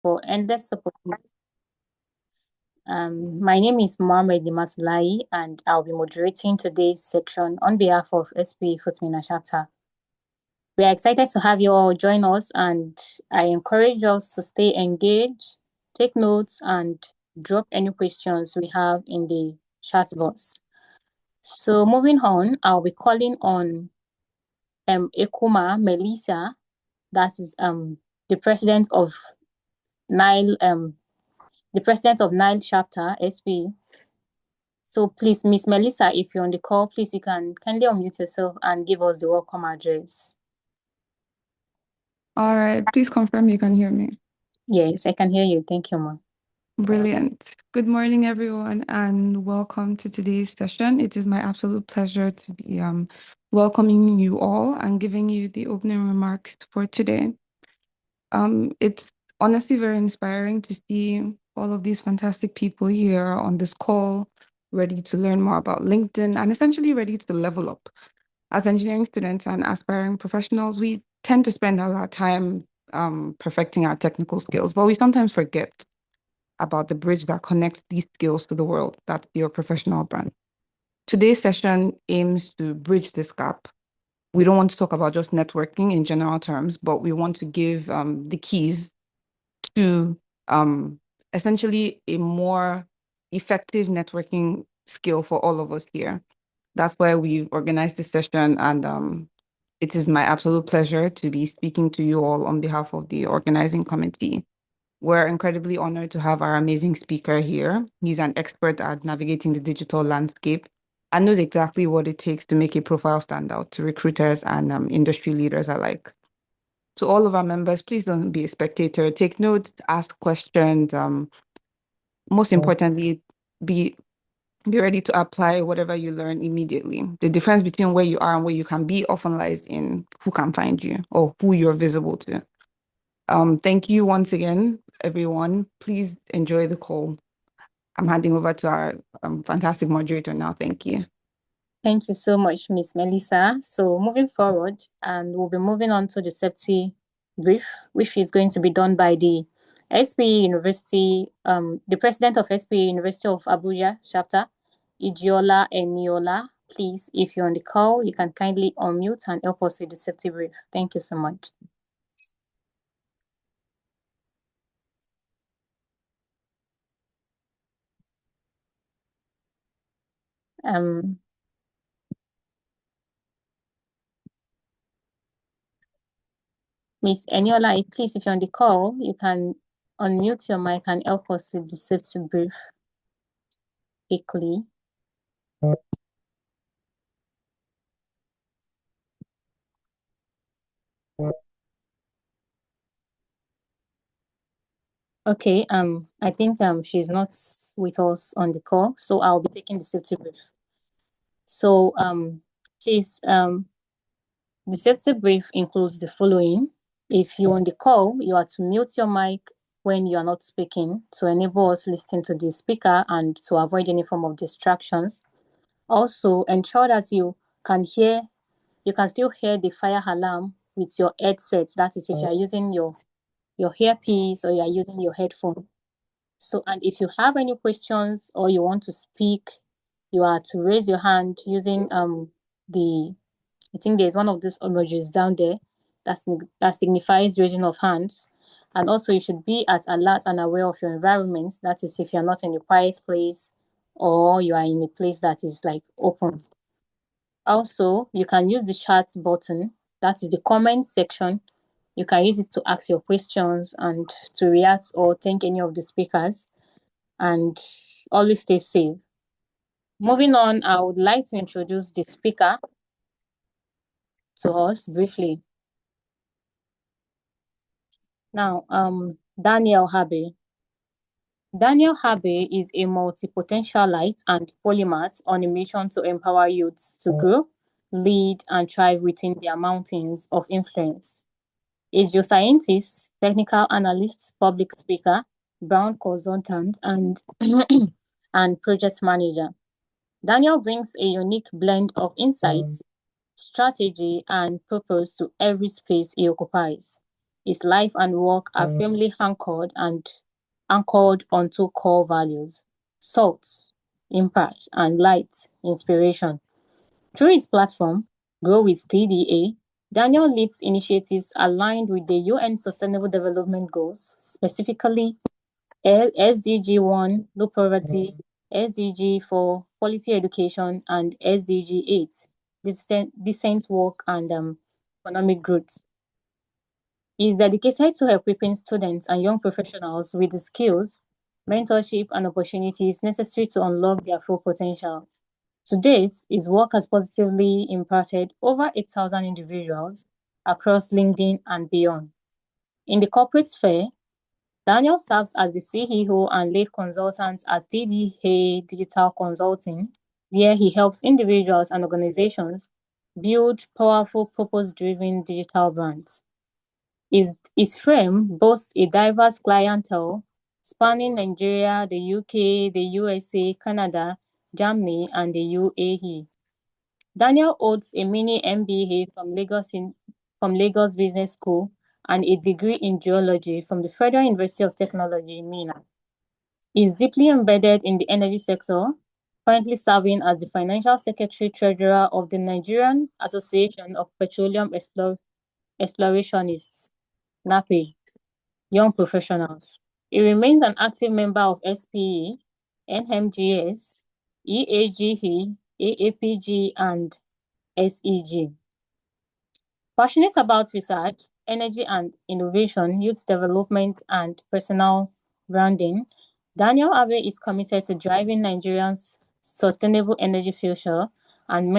for endless opportunities. My name is Mohammed Nimatulai, and I'll be moderating today's section on behalf of SPE FUTMinna Chapter. We are excited to have you all join us, and I encourage us to stay engaged, take notes, and drop any questions we have in the chat box. So moving on, I'll be calling on Ekuma Melissa, that is the president of NILE chapter, SPE. So please, Miss Melissa, if you're on the call, please you can kindly unmute yourself and give us the welcome address. All right, please confirm you can hear me. Yes, I can hear you. Thank you, ma'am. Brilliant. Good morning, everyone, and welcome to today's session. It is my absolute pleasure to be welcoming you all and giving you the opening remarks for today. It's honestly very inspiring to see all of these fantastic people here on this call, ready to learn more about LinkedIn and essentially ready to level up. As engineering students and aspiring professionals, we tend to spend a lot of time perfecting our technical skills, but we sometimes forget about the bridge that connects these skills to the world. That's your professional brand. Today's session aims to bridge this gap. We don't want to talk about just networking in general terms, but we want to give the keys to essentially a more effective networking skill for all of us here. That's why we've organized this session, and it is my absolute pleasure to be speaking to you all on behalf of the organizing committee. We're incredibly honored to have our amazing speaker here. He's an expert at navigating the digital landscape and knows exactly what it takes to make a profile stand out to recruiters and industry leaders alike. To all of our members, please don't be a spectator. Take notes, ask questions. Most importantly, be ready to apply whatever you learn immediately. The difference between where you are and where you can be often lies in who can find you or who you're visible to. Thank you once again, everyone. Please enjoy the call. I'm handing over to our fantastic moderator now. Thank you. Thank you so much, Miss Melissa. So moving forward, and we'll be moving on to the safety brief, which is going to be done by the SPE University, the president of SPE University of Abuja chapter, Ijiola Eniola. Please, if you're on the call, you can kindly unmute and help us with the safety brief. Thank you so much. Miss Eniola, please, if you're on the call, you can unmute your mic and help us with the safety brief quickly. Okay, I think she's not with us on the call, so I'll be taking the safety brief. So please the safety brief includes the following. If you're on the call, you are to mute your mic when you are not speaking to enable us listening to the speaker and to avoid any form of distractions. Also, ensure that you can still hear the fire alarm with your headset. That is, if you are using your earpiece or you are using your headphone. So, and if you have any questions or you want to speak, you are to raise your hand using I think there's one of these emojis down there that signifies raising of hands. And also you should be at alert and aware of your environment. That is if you're not in a quiet place or you are in a place that is like open. Also, you can use the chat button. That is the comment section. You can use it to ask your questions and to react or thank any of the speakers. And always stay safe. Moving on, I would like to introduce the speaker to us briefly. Now, Daniel Habe. Daniel Habe is a multi-potentialite and polymath on a mission to empower youths to grow, lead, and thrive within their mountains of influence. A geoscientist, technical analyst, public speaker, Brown consultant, and and project manager. Daniel brings a unique blend of insights, strategy, and purpose to every space he occupies. his life and work are firmly anchored on two core values: salt, impact, and light, inspiration. Through his platform, Grow with TDA, Daniel leads initiatives aligned with the UN Sustainable Development Goals, specifically SDG 1, low poverty, SDG 4, quality education, and SDG 8, decent work and economic growth. He is dedicated to equipping students and young professionals with the skills, mentorship, and opportunities necessary to unlock their full potential. To date, his work has positively impacted over 8,000 individuals across LinkedIn and beyond. In the corporate sphere, Daniel serves as the CEO and lead consultant at DDA Digital Consulting, where he helps individuals and organizations build powerful, purpose-driven digital brands. His firm boasts a diverse clientele spanning Nigeria, the UK, the USA, Canada, Germany, and the UAE. Daniel holds a mini MBA from Lagos Business School and a degree in geology from the Federal University of Technology, Minna. He is deeply embedded in the energy sector, currently serving as the Financial Secretary Treasurer of the Nigerian Association of Petroleum Explorationists, NAPE, Young Professionals. He remains an active member of SPE, NMGS, EAGE, AAPG, and SEG. Passionate about research, energy and innovation, youth development, and personal branding, Daniel Abe is committed to driving Nigerians' sustainable energy future and,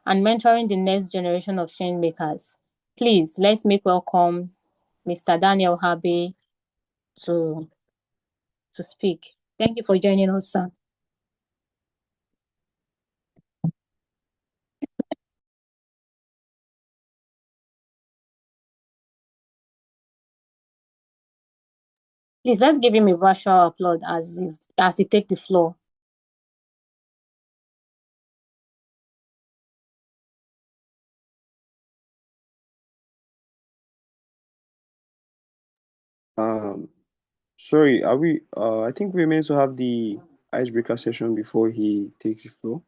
mentoring the next generation of change makers. Please, let's make welcome Mr. Daniel Abe to, to speak. Thank you for joining us, sir. Please, let's give him a virtual applause as he takes the floor. Sorry, I think we're meant to have the icebreaker session before he takes the floor.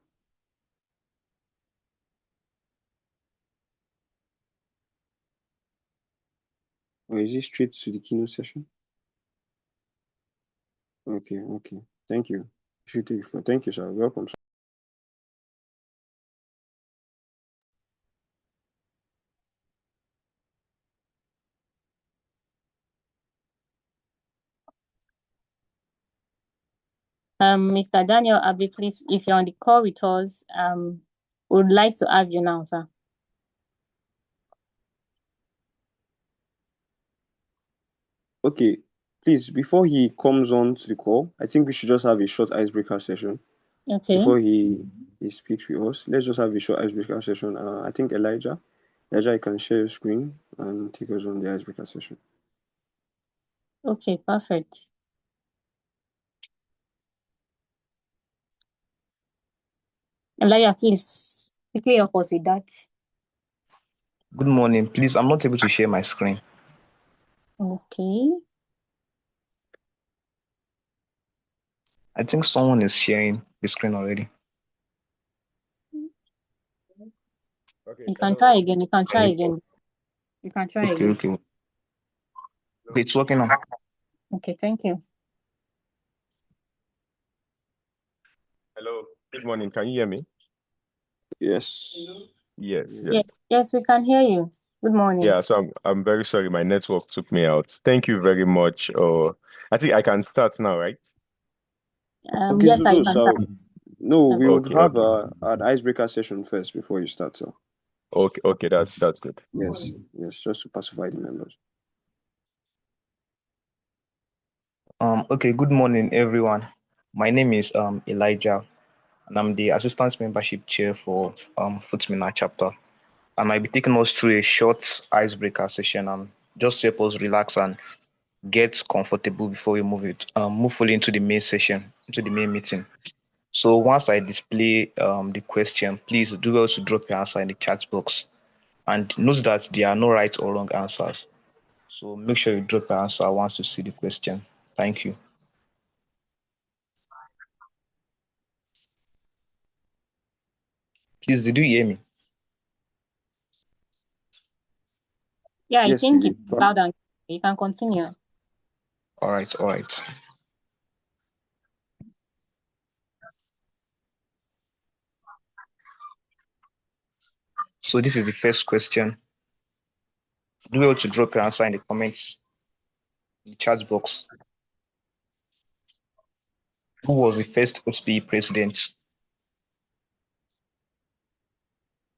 Or is it straight to the keynote session? Okay. Thank you. You should take the floor. Thank you, sir. Welcome, sir. Mr. Daniel Abe, please, if you're on the call with us, would like to have you now, sir. Okay, please, before he comes on to the call, I think we should just have a short icebreaker session. Okay. Before he speaks with us, let's just have a short icebreaker session. I think Elijah, you can share your screen and take us on the icebreaker session. Okay, perfect. Elijah, please quickly help us with that. Good morning. Please, I'm not able to share my screen. Okay. I think someone is sharing the screen already. Okay. You can try again. You can try again. Okay. It's working now. Okay, thank you. Hello. Good morning. Can you hear me? Yes. Yes. Yes, we can hear you. Good morning. Yeah, so I'm very sorry. My network took me out. Thank you very much. I think I can start now, right? Okay, yes, so I no, can so start. no, we would Okay, have an icebreaker session first before you start, sir. Okay, that's good. Yes, just to pacify the members. Okay, good morning, everyone. My name is Elijah, and I'm the Assistant Membership Chair for FUTMinna Chapter. And I'll be taking us through a short icebreaker session just to help us relax and get comfortable before we move fully into the main session, into the main meeting. So once I display the question, please do also drop your answer in the chat box. And note that there are no right or wrong answers. So make sure you drop your answer once you see the question. Thank you. Please, did you hear me? Yeah, I Yes, think we it's did. loud and clear. You can continue. All right, all right. So this is the first question. Do well to drop your answer in the comments, in the chat box. Who was the first SPE president?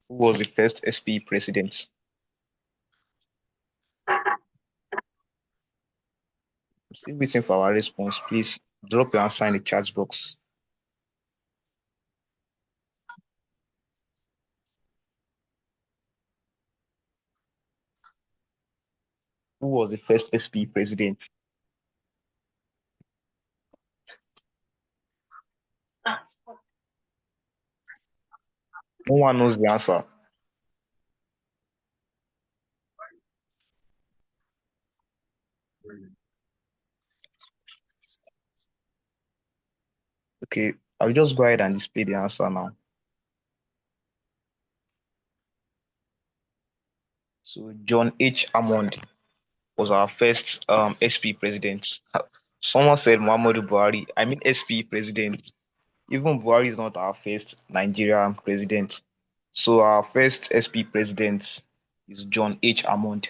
Who was the first SPE president? I'm still waiting for our response. Please drop your answer in the chat box. Who was the first SPE president? No one knows the answer. Okay, I'll just go ahead and display the answer now. So John H. Hammond was our first SPE president. Someone said Muhammadu Buhari. I mean SPE president. Even Buhari is not our first Nigerian president. So our first SP president is John H. Hammond.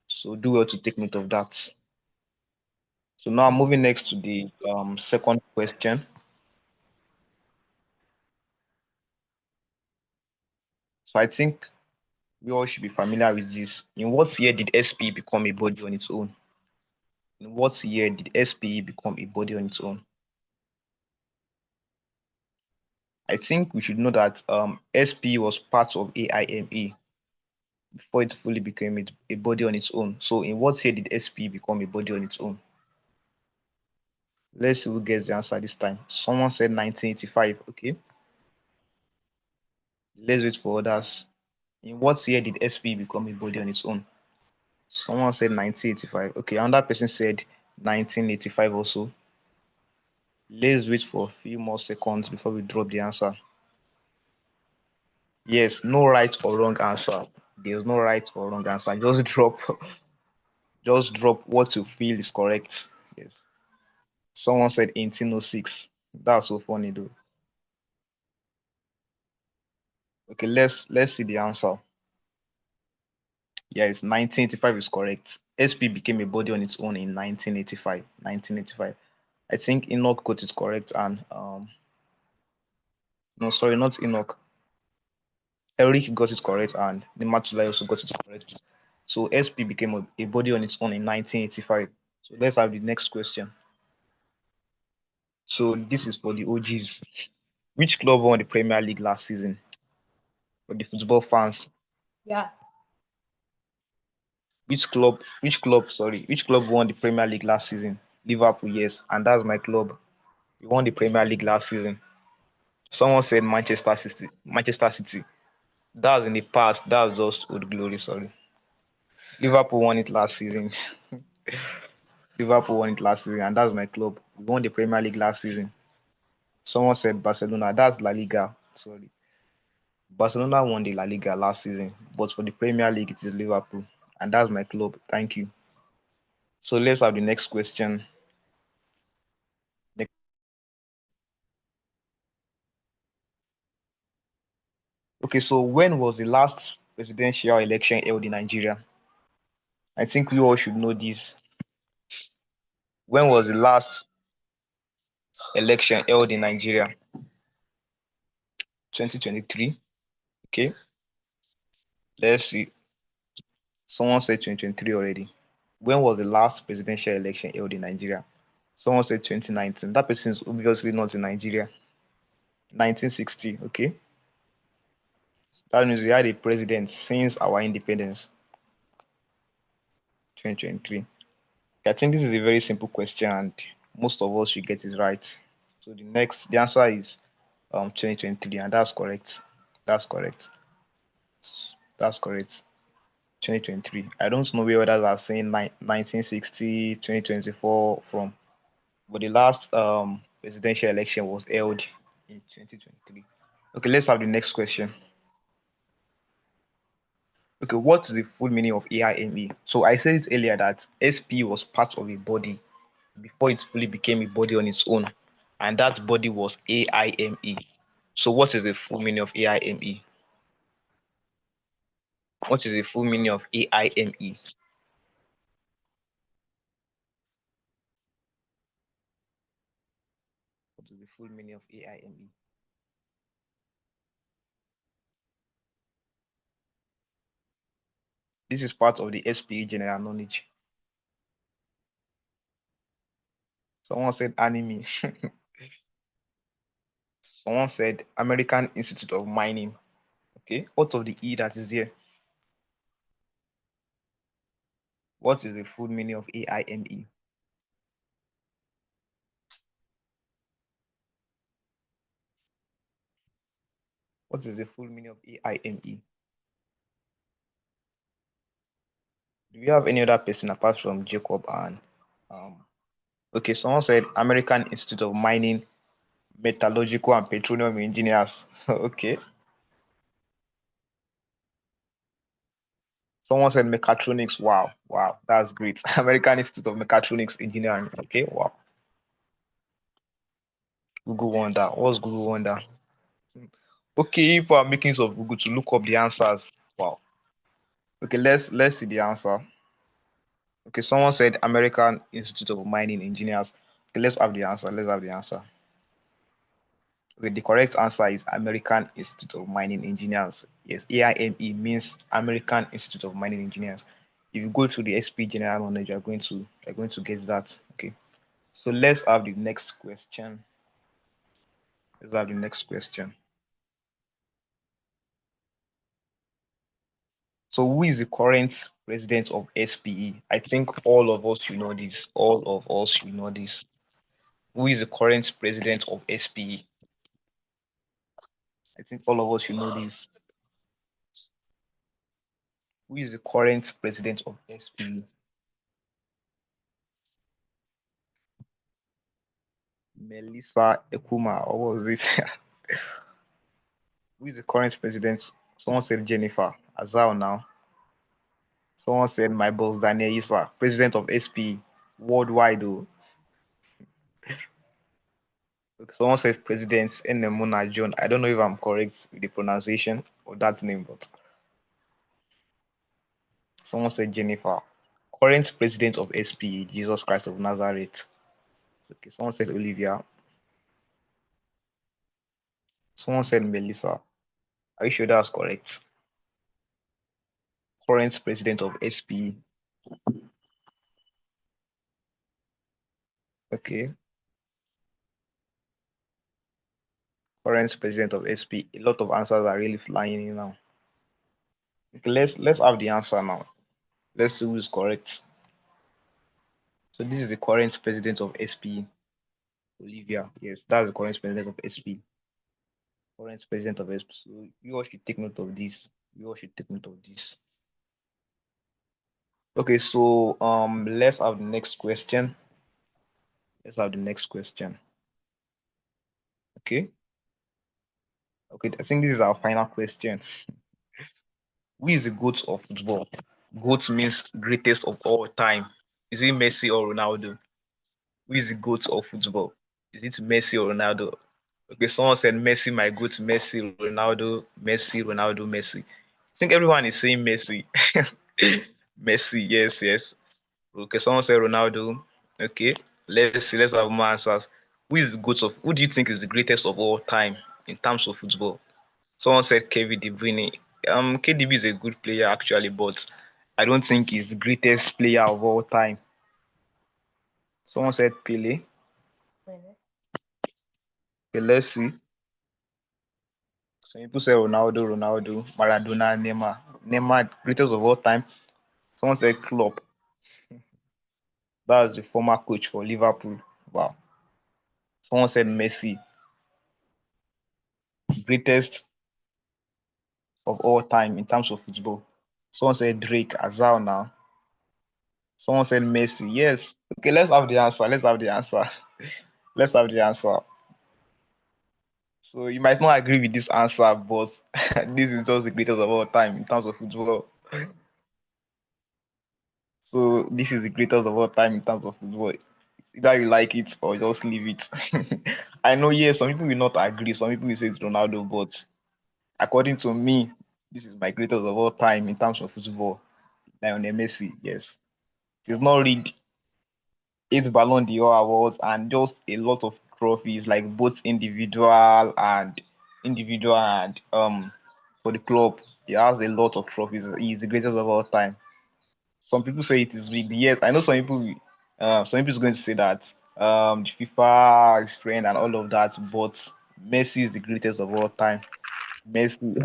So do well to take note of that. So now I'm moving next to the second question. So I think we all should be familiar with this. In what year did SPE become a body on its own? In what year did SPE become a body on its own? I think we should know that SPE was part of AIME before it fully became a body on its own. So in what year did SPE become a body on its own? Let's see who gets the answer this time. Someone said 1985. Okay. Let's wait for others. In what year did SP become a body on its own? Someone said 1985. Okay, another person said 1985 also. Let's wait for a few more seconds before we drop the answer. Yes, no right or wrong answer. There's no right or wrong answer. Just drop what you feel is correct. Yes. Someone said 1806. That's so funny though. Okay, let's see the answer. Yes, 1985 is correct. SP became a body on its own in 1985. 1985. I think Enoch got it correct, and no, sorry, not Enoch. Eric got it correct, and Nimatulai also got it correct. So SP became a body on its own in 1985. So let's have the next question. So this is for the OGs. Which club won the Premier League last season? For the football fans. Yeah. Which club won the Premier League last season? Liverpool, yes, and that's my club. We won the Premier League last season. Someone said Manchester City. Manchester City. That's in the past. That's just old glory. Sorry. Liverpool won it last season. Liverpool won it last season, and that's my club. We won the Premier League last season. Someone said Barcelona. That's La Liga. Sorry. Barcelona won the La Liga last season, but for the Premier League, it is Liverpool, and that's my club. Thank you. So let's have the next question. Okay, so when was the last presidential election held in Nigeria? I think we all should know this. When was the last election held in Nigeria? 2023. Okay, let's see. Someone said 2023 already. When was the last presidential election held in Nigeria? Someone said 2019. That person is obviously not in Nigeria. 1960. Okay, that means we had a president since our independence. 2023. I think this is a very simple question, and most of us should get it right. So the answer is 2023, and that's correct. That's correct. That's correct. 2023. I don't know where others are saying 1960, 2024 from, but the last presidential election was held in 2023. Okay, let's have the next question. Okay, what is the full meaning of AIME? So I said it earlier that SPE was part of a body before it fully became a body on its own, and that body was AIME. So what is the full meaning of AIME? What is the full meaning of AIME? What is the full meaning of AIME? This is part of the SPE general knowledge. Someone said anime. Someone said American Institute of Mining. Okay, what of the E that is there? What is the full meaning of AIME? What is the full meaning of AIME? Do we have any other person apart from Jacob and okay, someone said American Institute of Mining, Metallurgical and Petroleum Engineers. Okay. Someone said mechatronics. Wow, wow, that's great. American Institute of Mechatronics Engineering. Okay, wow. Google Wonder. What's Google Wonder? Okay, people are making use of Google to look up the answers. Wow. Okay, let's see the answer. Okay, someone said American Institute of Mining Engineers. Okay, let's have the answer. Let's have the answer. Okay, the correct answer is American Institute of Mining Engineers. Yes, AIME means American Institute of Mining Engineers. If you go to the SP General Knowledge, you're going to get that. Okay. So let's have the next question. Let's have the next question. So who is the current president of SPE? I think all of us should know this. All of us should know this. Who is the current president of SPE? I think all of us should know this. Who is the current president of SPE? Melissa Ekuma, or what was it? Who is the current president? Someone said Jennifer Azao now. Someone said my boss Daniel Issa, president of SPE worldwide. Though. Someone said President Enemuna John. I don't know if I'm correct with the pronunciation of that name, but someone said Jennifer. Current president of SPE, Jesus Christ of Nazareth. Okay, someone said Olivia. Someone said Melissa. Are you sure that's correct? Current president of SPE. Okay. Current president of SPE. A lot of answers are really flying in now. Okay, let's have the answer now. Let's see who is correct. So this is the current president of SPE, Olivia. Yes, that's the current president of SPE. Current president of SPE. So you all should take note of this. You all should take note of this. Okay, so let's have the next question. Let's have the next question. Okay. Okay, I think this is our final question. Who is the GOAT of football? GOAT means greatest of all time. Is it Messi or Ronaldo? Who is the GOAT of football? Is it Messi or Ronaldo? Okay, someone said Messi, my GOAT, Messi, Ronaldo, Messi, Ronaldo, Messi. I think everyone is saying Messi. Messi, yes, yes. Okay, someone said Ronaldo. Okay, let's see, let's have more answers. Who do you think is the greatest of all time in terms of football? Someone said Kevin De Bruyne. KDB is a good player actually, but I don't think he's the greatest player of all time. Someone said Pele. Okay, let's see. Some people say Ronaldo, Maradona, Neymar. Neymar, greatest of all time. Someone said Klopp. That's the former coach for Liverpool. Wow. Someone said Messi, greatest of all time in terms of football. Someone said Drake, Azal now. Someone said Messi. Yes. Okay, let's have the answer. Let's have the answer. Let's have the answer. So you might not agree with this answer, but this is just the greatest of all time in terms of football. So this is the greatest of all time in terms of football. It's either you like it or just leave it. I know, yes, some people will not agree. Some people will say it's Ronaldo, but according to me, this is my greatest of all time in terms of football. Lionel Messi, yes. He's not read 8 Ballon d'Or awards and just a lot of trophies, like both individual and for the club. He has a lot of trophies. He's the greatest of all time. Some people say it is rigged. Yes, I know some people is going to say that the FIFA is friend and all of that, but Messi is the greatest of all time. Messi,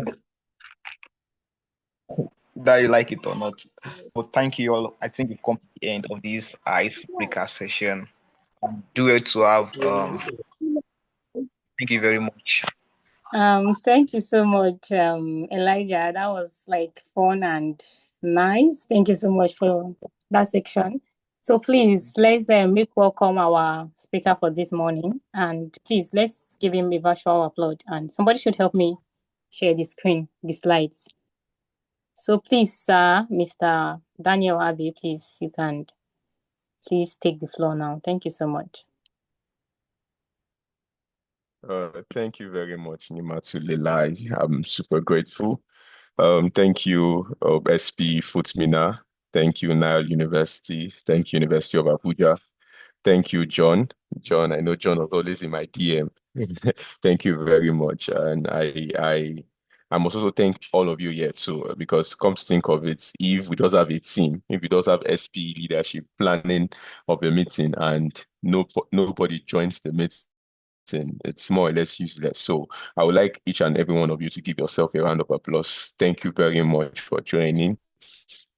that you like it or not. But thank you all. I think we've come to the end of this icebreaker session. Do it to have thank you very much. Thank you so much, Elijah. That was like fun and nice. Thank you so much for that section. So please let's make welcome our speaker for this morning, and please let's give him a virtual applaud. And somebody should help me share the screen, the slides. So please, sir, Mr. Daniel Abbey, please you can please take the floor now. Thank you so much. Thank you very much, Nimatu Lelai. I'm super grateful. Thank you, SPE FUTMinna. Thank you, NILE University. Thank you, University of Abuja. Thank you, John. John, I know John was always in my DM. Thank you very much. And I must also thank all of you here too, because come to think of it, if we just have a team, if we just have SPE leadership planning of a meeting and nobody joins the meeting, it's more or less useless. So I would like each and every one of you to give yourself a round of applause. Thank you very much for joining.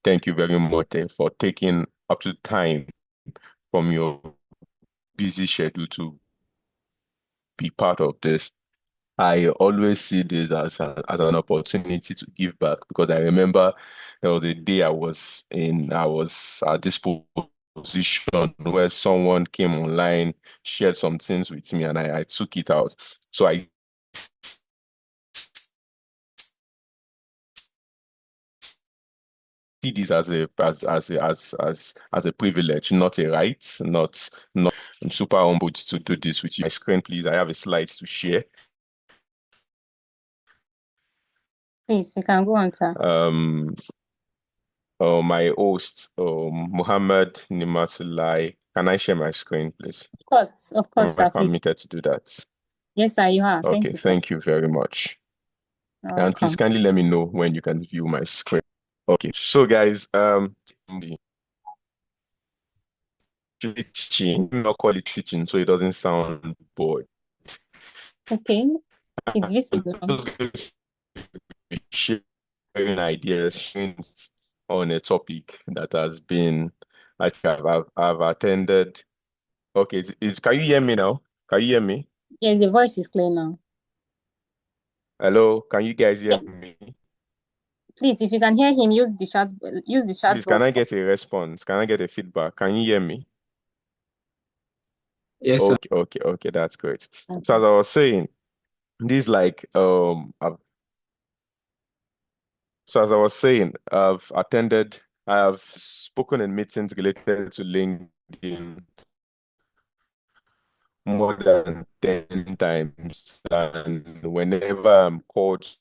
Thank you very much for taking up to time from your busy schedule to be part of this. I always see this as an opportunity to give back, because I remember there was a day I was at this position where someone came online, shared some things with me, and I took it out. So I see this as a privilege, not a right, not. I'm super humbled to do this with you. My screen, please. I have a slide to share. Please, you can go on, sir. My host, Muhammad Nimatulai. Can I share my screen, please? Of course, Am I sir. Please. permitted to do that? Yes, sir, you are. Okay, Thank you very much. You're And please welcome. kindly let me know when you can view my screen. Okay, so guys, teaching, not call it teaching, so it doesn't sound bored. Okay, it's visible now. Just going to be sharing ideas on a topic that has been, I've attended. Okay, can you hear me now? Can you hear me? Yes, the voice is clear now. Hello, can you guys hear Yes. me? Please, if you can hear him, use the chat Please, can box. I get a response? Can I get a feedback? Can you hear me? Yes, sir. Okay, that's great. Okay. So as I was saying, this like I have spoken in meetings related to LinkedIn more than 10 times, and whenever I'm called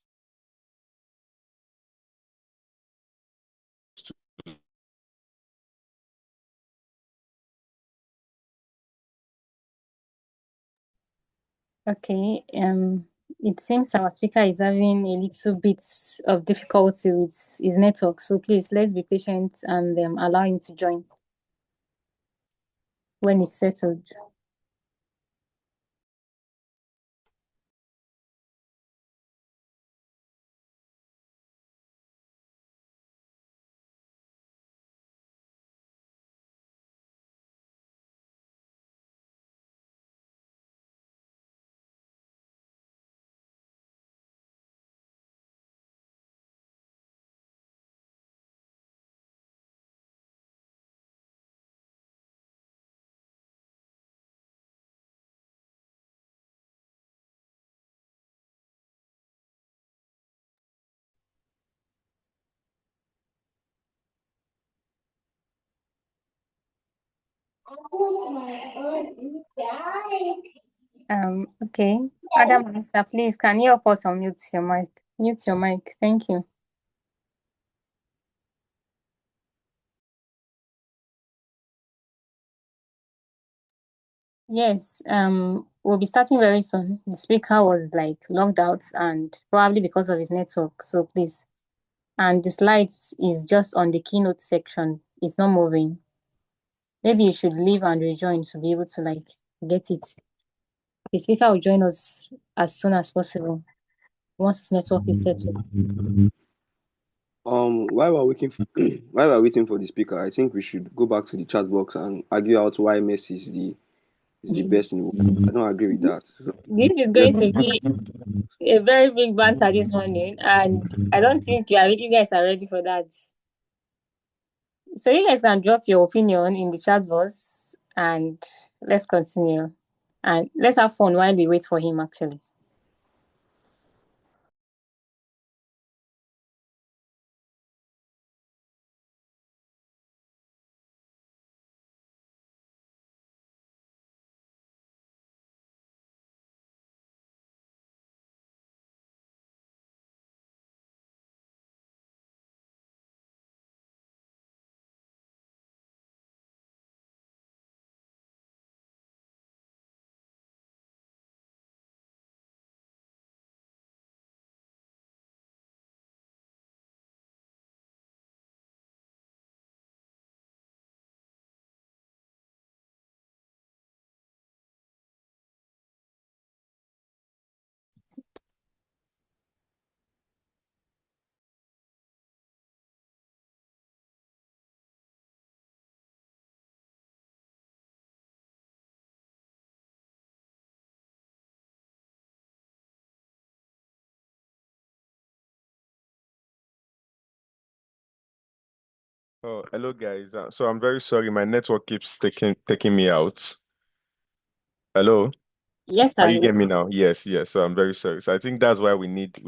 to Okay. It seems our speaker is having a little bit of difficulty with his network. So please, let's be patient and allow him to join when it's settled. Okay. Adam Master, please, can you help us unmute your mic? Mute your mic. Thank you. Yes, we'll be starting very soon. The speaker was like logged out and probably because of his network. So please. And the slides is just on the keynote section. It's not moving. Maybe you should leave and rejoin to be able to like get it. The speaker will join us as soon as possible once his network is settled. While we're waiting for, while we're waiting for the speaker, I think we should go back to the chat box and argue out why Messi is the best in the world. I don't agree with that. So This is let's going to be a very big banter this morning, and I don't think you guys are ready for that. So you guys can drop your opinion in the chat box and let's continue. And let's have fun while we wait for him actually. Oh, hello guys. So I'm very sorry, my network keeps taking me out. Hello, Yes, can sir. you get me now? Yes, yes. So I'm very sorry. So I think that's why we need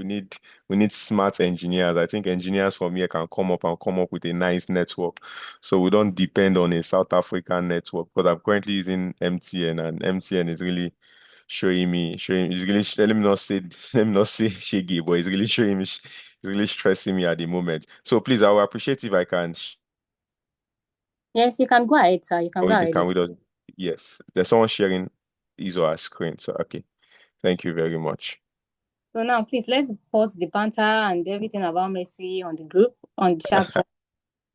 smart engineers. I think engineers from here can come up with a nice network, so we don't depend on a South African network. But I'm currently using MTN, and MTN is really showing it's really let me not say let me not say shaggy, but it's really showing me it's really stressing me at the moment. So please, I will appreciate if I can. Yes, you can go ahead, sir. You can go ahead. Can we just yes. There's someone sharing his or her screen. So okay. Thank you very much. So now please let's pause the banter and everything about Messi on the group on the chat box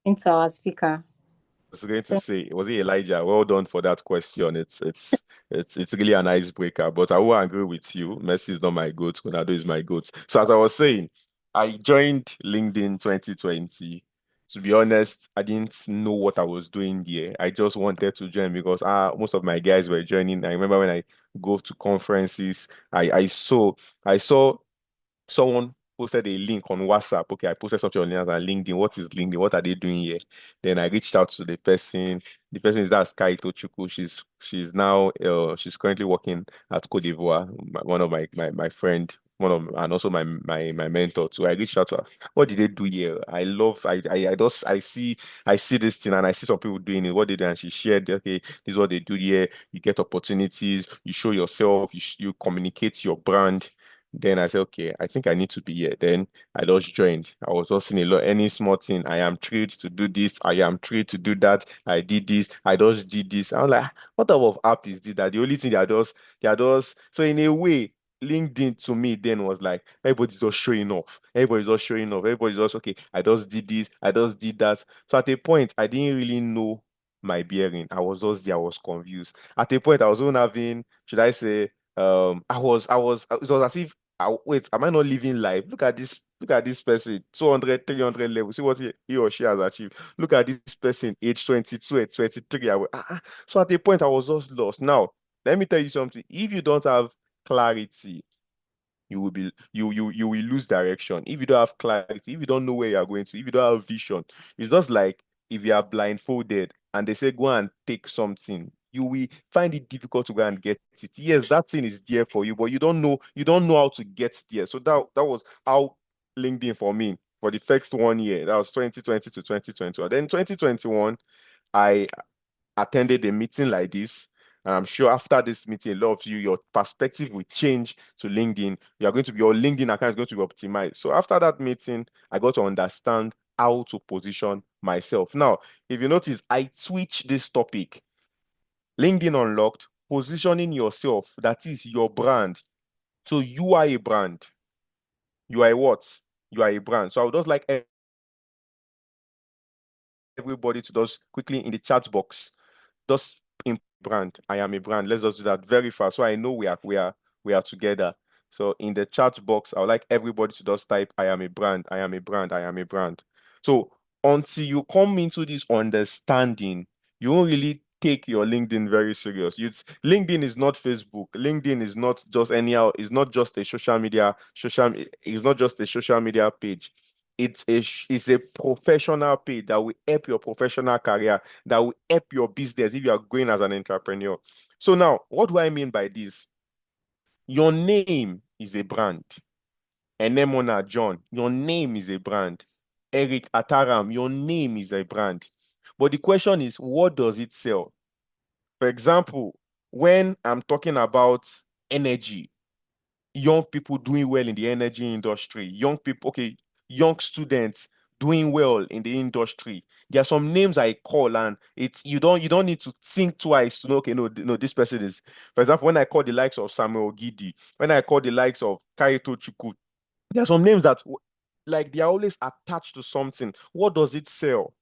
into our speaker. I was going to say, was it Elijah? Well done for that question. It's really an icebreaker, but I will agree with you. Messi is not my goat. Ronaldo is my goat. So as I was saying, I joined LinkedIn 2020. To be honest, I didn't know what I was doing there. I just wanted to join because most of my guys were joining. I remember when I go to conferences, I saw someone posted a link on WhatsApp. Okay, I posted something on LinkedIn. What is LinkedIn? What are they doing here? Then I reached out to the person. The person is that Sky Tochukwu. She's now she's currently working at Cote d'Ivoire. One of my friend, and also my mentor too. I reached out to her. What did they do here? I see this thing and I see some people doing it. What they do, and she shared, okay, this is what they do here. You get opportunities, you show yourself, you communicate your brand. Then I said, okay, I think I need to be here. Then I just joined. I was just seeing a lot, any small thing. I am trained to do this. I am trained to do that. I did this. I just did this. I was like, what type of app is this? That the only thing they are just. So in a way, LinkedIn to me then was like everybody's just showing off. Everybody's just showing off. Everybody's just okay. I just did this. I just did that. So at a point, I didn't really know my bearing. I was just there. I was confused. At a point, I was even having, should I say, it was as if wait, am I not living life? Look at this person, 200, 300 level. See what he or she has achieved. Look at this person, age 22 and 23. So at a point, I was just lost. Now, let me tell you something. If you don't have clarity, you will lose direction. If you don't have clarity, if you don't know where you are going to, if you don't have vision, it's just like if you are blindfolded and they say go and take something, you will find it difficult to go and get it. Yes, that thing is there for you, but you don't know how to get there. So that was how LinkedIn for me for the first one year. That was 2020 to 2021. Then 2021, I attended a meeting like this. And I'm sure after this meeting, a lot of you, your perspective will change to LinkedIn. Your LinkedIn account is going to be optimized. So after that meeting, I got to understand how to position myself. Now, if you notice, I switched this topic. LinkedIn Unlocked, positioning yourself, that is your brand. So you are a brand. You are a what? You are a brand. So I would just like everybody to just quickly in the chat box, just in brand. I am a brand. Let's just do that very fast so I know we are together. So in the chat box, I would like everybody to just type I am a brand, I am a brand, I am a brand. So until you come into this understanding, you won't really take your LinkedIn very serious. LinkedIn is not Facebook. LinkedIn is not just anyhow, it's not just a it's not just a social media page. It's a professional page that will help your professional career, that will help your business if you are going as an entrepreneur. So now, what do I mean by this? Your name is a brand. Enemona John, your name is a brand. Eric Ataram, your name is a brand. But the question is, what does it sell? For example, when I'm talking about energy, young people doing well in the energy industry, young people, okay, young students doing well in the industry. There are some names I call, and it's you don't need to think twice to know, okay, no, this person is. For example, when I call the likes of Samuel Gidi, when I call the likes of Kaito Chuku, there are some names that like they are always attached to something. What does it sell?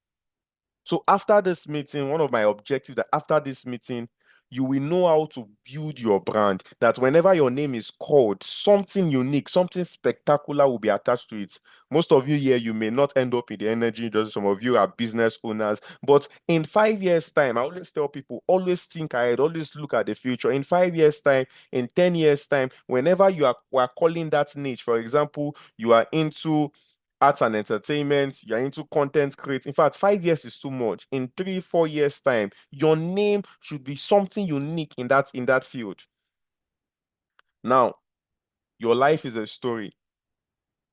So after this meeting, one of my objectives that after this meeting, you will know how to build your brand. That whenever your name is called, something unique, something spectacular will be attached to it. Most of you here, you may not end up in the energy industry. Some of you are business owners. But in 5 years' time, I always tell people, always think ahead, always look at the future. In 5 years' time, in 10 years' time, whenever we are calling that niche, for example, you are into arts and entertainment, you're into content create. In fact, 5 years is too much. In 3, 4 years' time, your name should be something unique in that field. Now, your life is a story.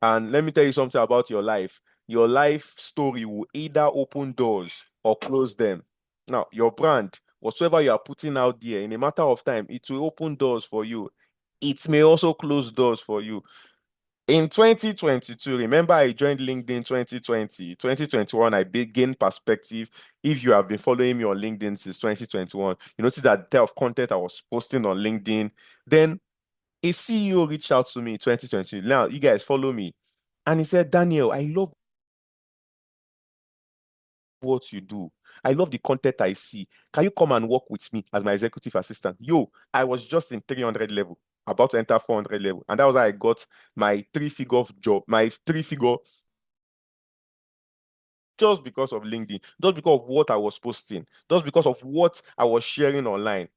And let me tell you something about your life. Your life story will either open doors or close them. Now, your brand, whatsoever you are putting out there, in a matter of time, it will open doors for you. It may also close doors for you. In 2022, remember I joined LinkedIn 2020. 2021, I gained perspective. If you have been following me on LinkedIn since 2021, you notice that the type of content I was posting on LinkedIn. Then a CEO reached out to me in 2020. Now, you guys follow me. And he said, Daniel, I love what you do. I love the content I see. Can you come and work with me as my executive assistant? Yo, I was just in 300 level, about to enter 400 level. And that was how I got my three-figure job, my three-figure just because of LinkedIn, just because of what I was posting, just because of what I was sharing online.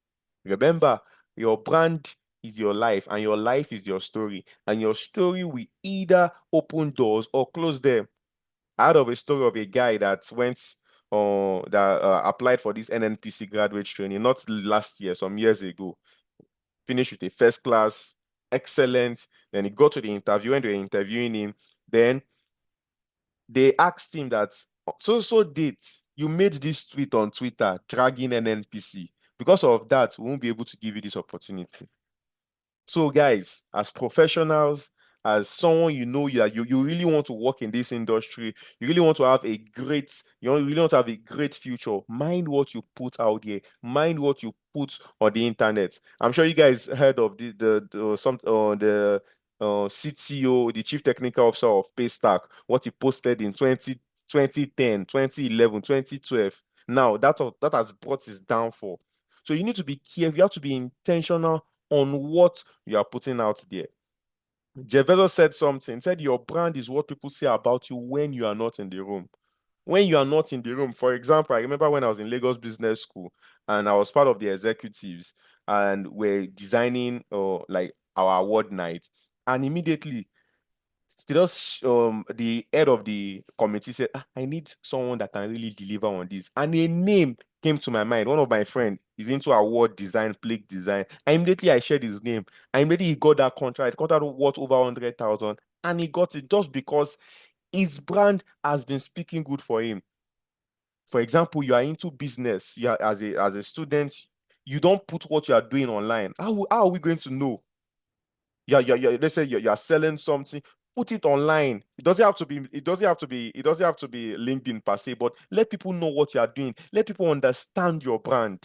Remember, your brand is your life, and your life is your story, and your story will either open doors or close them. I heard of a story of a guy that applied for this NNPC graduate training, not last year, some years ago. Finished with a first class, excellent. Then he got to the interview. When they were interviewing him, then they asked him that, so date, you made this tweet on Twitter dragging an NPC. Because of that, we won't be able to give you this opportunity. So, guys, as professionals, as someone you really want to work in this industry, you really want to have a really want to have a great future. Mind what you put out there. Mind what you put on the internet. I'm sure you guys heard of the CTO, the Chief Technical Officer of Paystack, what he posted in 2010, 2011, 2012. Now that has brought his downfall. So you need to be careful. You have to be intentional on what you are putting out there. Jeff Bezos said something, said your brand is what people say about you when you are not in the room. When you are not in the room, for example, I remember when I was in Lagos Business School and I was part of the executives and we're designing like our award night. And immediately the head of the committee said, I need someone that can really deliver on this. And a name came to my mind. One of my friends is into award design, plaque design. And immediately I shared his name. And immediately he got that contract. Contract worth over 100,000. And he got it just because his brand has been speaking good for him. For example, you are into business, you are, as a student, you don't put what you are doing online. How are we going to know? Let's say you are selling something, put it online. It doesn't have to be LinkedIn per se, but let people know what you are doing. Let people understand your brand.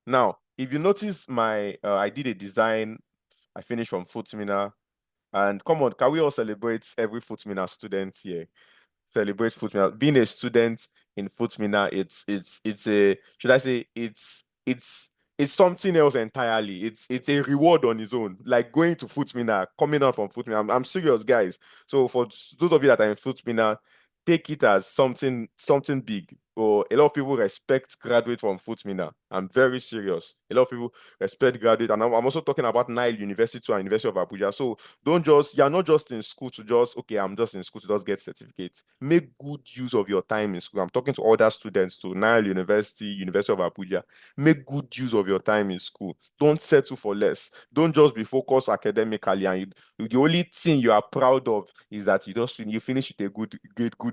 Now, if you notice I did a design, I finished from FUTMinna, and come on, can we all celebrate every FUTMinna student here? Celebrate FUTMinna. Being a student in FUTMinna, it's a, should I say, it's something else entirely. It's a reward on its own. Like going to FUTMinna, coming out from FUTMinna. I'm serious, guys. So for those of you that are in FUTMinna, take it as something big. Or a lot of people respect graduate from FUTMinna. I'm very serious. A lot of people respect graduate, and I'm also talking about NILE University and University of Abuja. So you're not just in school to just, okay, I'm just in school to just get certificates. Make good use of your time in school. I'm talking to other students, to NILE University, University of Abuja. Make good use of your time in school. Don't settle for less. Don't just be focused academically, and the only thing you are proud of is that you finish with a good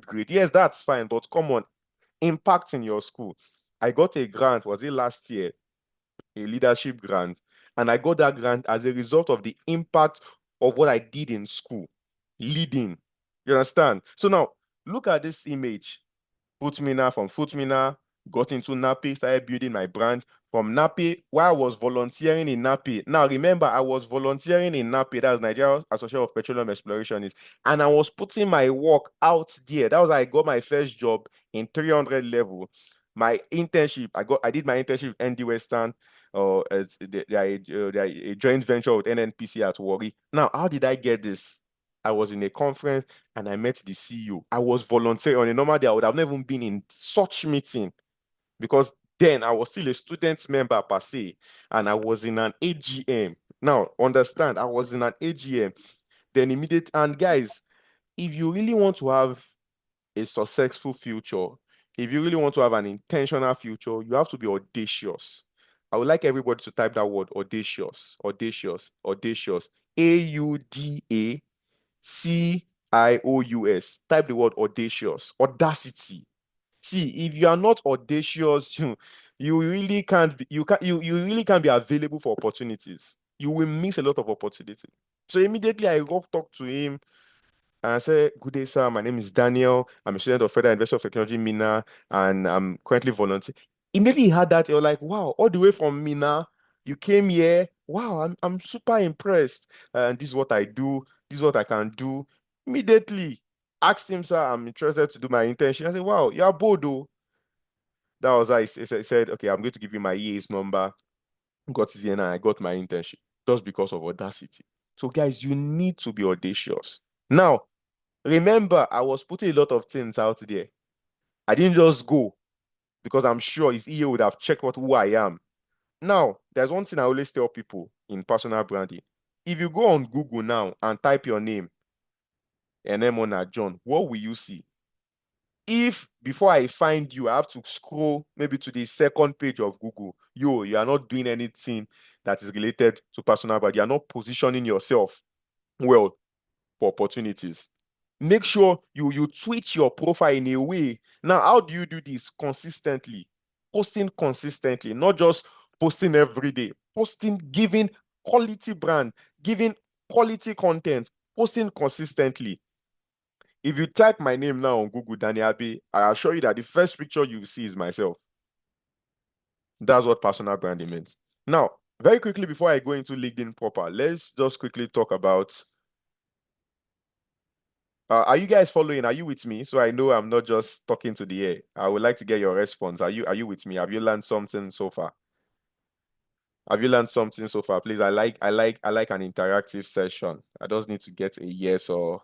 grade. Yes, that's fine, but come on, impact in your school. I got a grant, was it last year? A leadership grant, and I got that grant as a result of the impact of what I did in school, leading. You understand? So now look at this image. From FUTMinna, got into NAPE, started building my brand. From NAPE, while I was volunteering in NAPE. Now remember, I was volunteering in NAPE, that's Nigeria Association of Petroleum Engineers, and I was putting my work out there. That was how I got my first job in 300 level. My internship, I did my internship with ND Western, they are a joint venture with NNPC at Warri. Now, how did I get this? I was in a conference and I met the CEO. I was volunteering. On a normal day, I would have never been in such meeting because then I was still a student member per se, and I was in an AGM. Now, understand, I was in an AGM. Then and guys, if you really want to have a successful future, if you really want to have an intentional future, you have to be audacious. I would like everybody to type that word, audacious, audacious, audacious. AUDACIOUS. Type the word audacious, audacity. See, if you are not audacious, you really can't be, you really can't be available for opportunities. You will miss a lot of opportunity. So immediately I go talk to him and I said, "Good day, sir. My name is Daniel. I'm a student of Federal University of Technology, Minna, and I'm currently volunteering." Immediately he had that, you're like, "Wow, all the way from Minna, you came here. Wow, I'm super impressed. And this is what I do. This is what I can do." Immediately asked him, "Sir, I'm interested to do my internship." I said, "Wow, you're bold, though." That was how he said, "Okay, I'm going to give you my EA's number." Got his EA and I got my internship just because of audacity. So, guys, you need to be audacious. Now, remember, I was putting a lot of things out there. I didn't just go because I'm sure his EA would have checked who I am. Now, there's one thing I always tell people in personal branding. If you go on Google now and type your name, Enemona John, what will you see? If before I find you, I have to scroll maybe to the second page of Google, you are not doing anything that is related to personal branding. You are not positioning yourself well for opportunities. Make sure you tweak your profile in a way. Now, how do you do this? Consistently. Posting consistently, not just posting every day. Posting, giving quality brand, giving quality content, posting consistently. If you type my name now on Google, Danny Abbey, I assure you that the first picture you see is myself. That's what personal branding means. Now, very quickly before I go into LinkedIn proper, let's just quickly talk about are you guys following? Are you with me? So I know I'm not just talking to the air. I would like to get your response. Are you with me? Have you learned something so far? Have you learned something so far? Please, I like an interactive session. I just need to get a yes or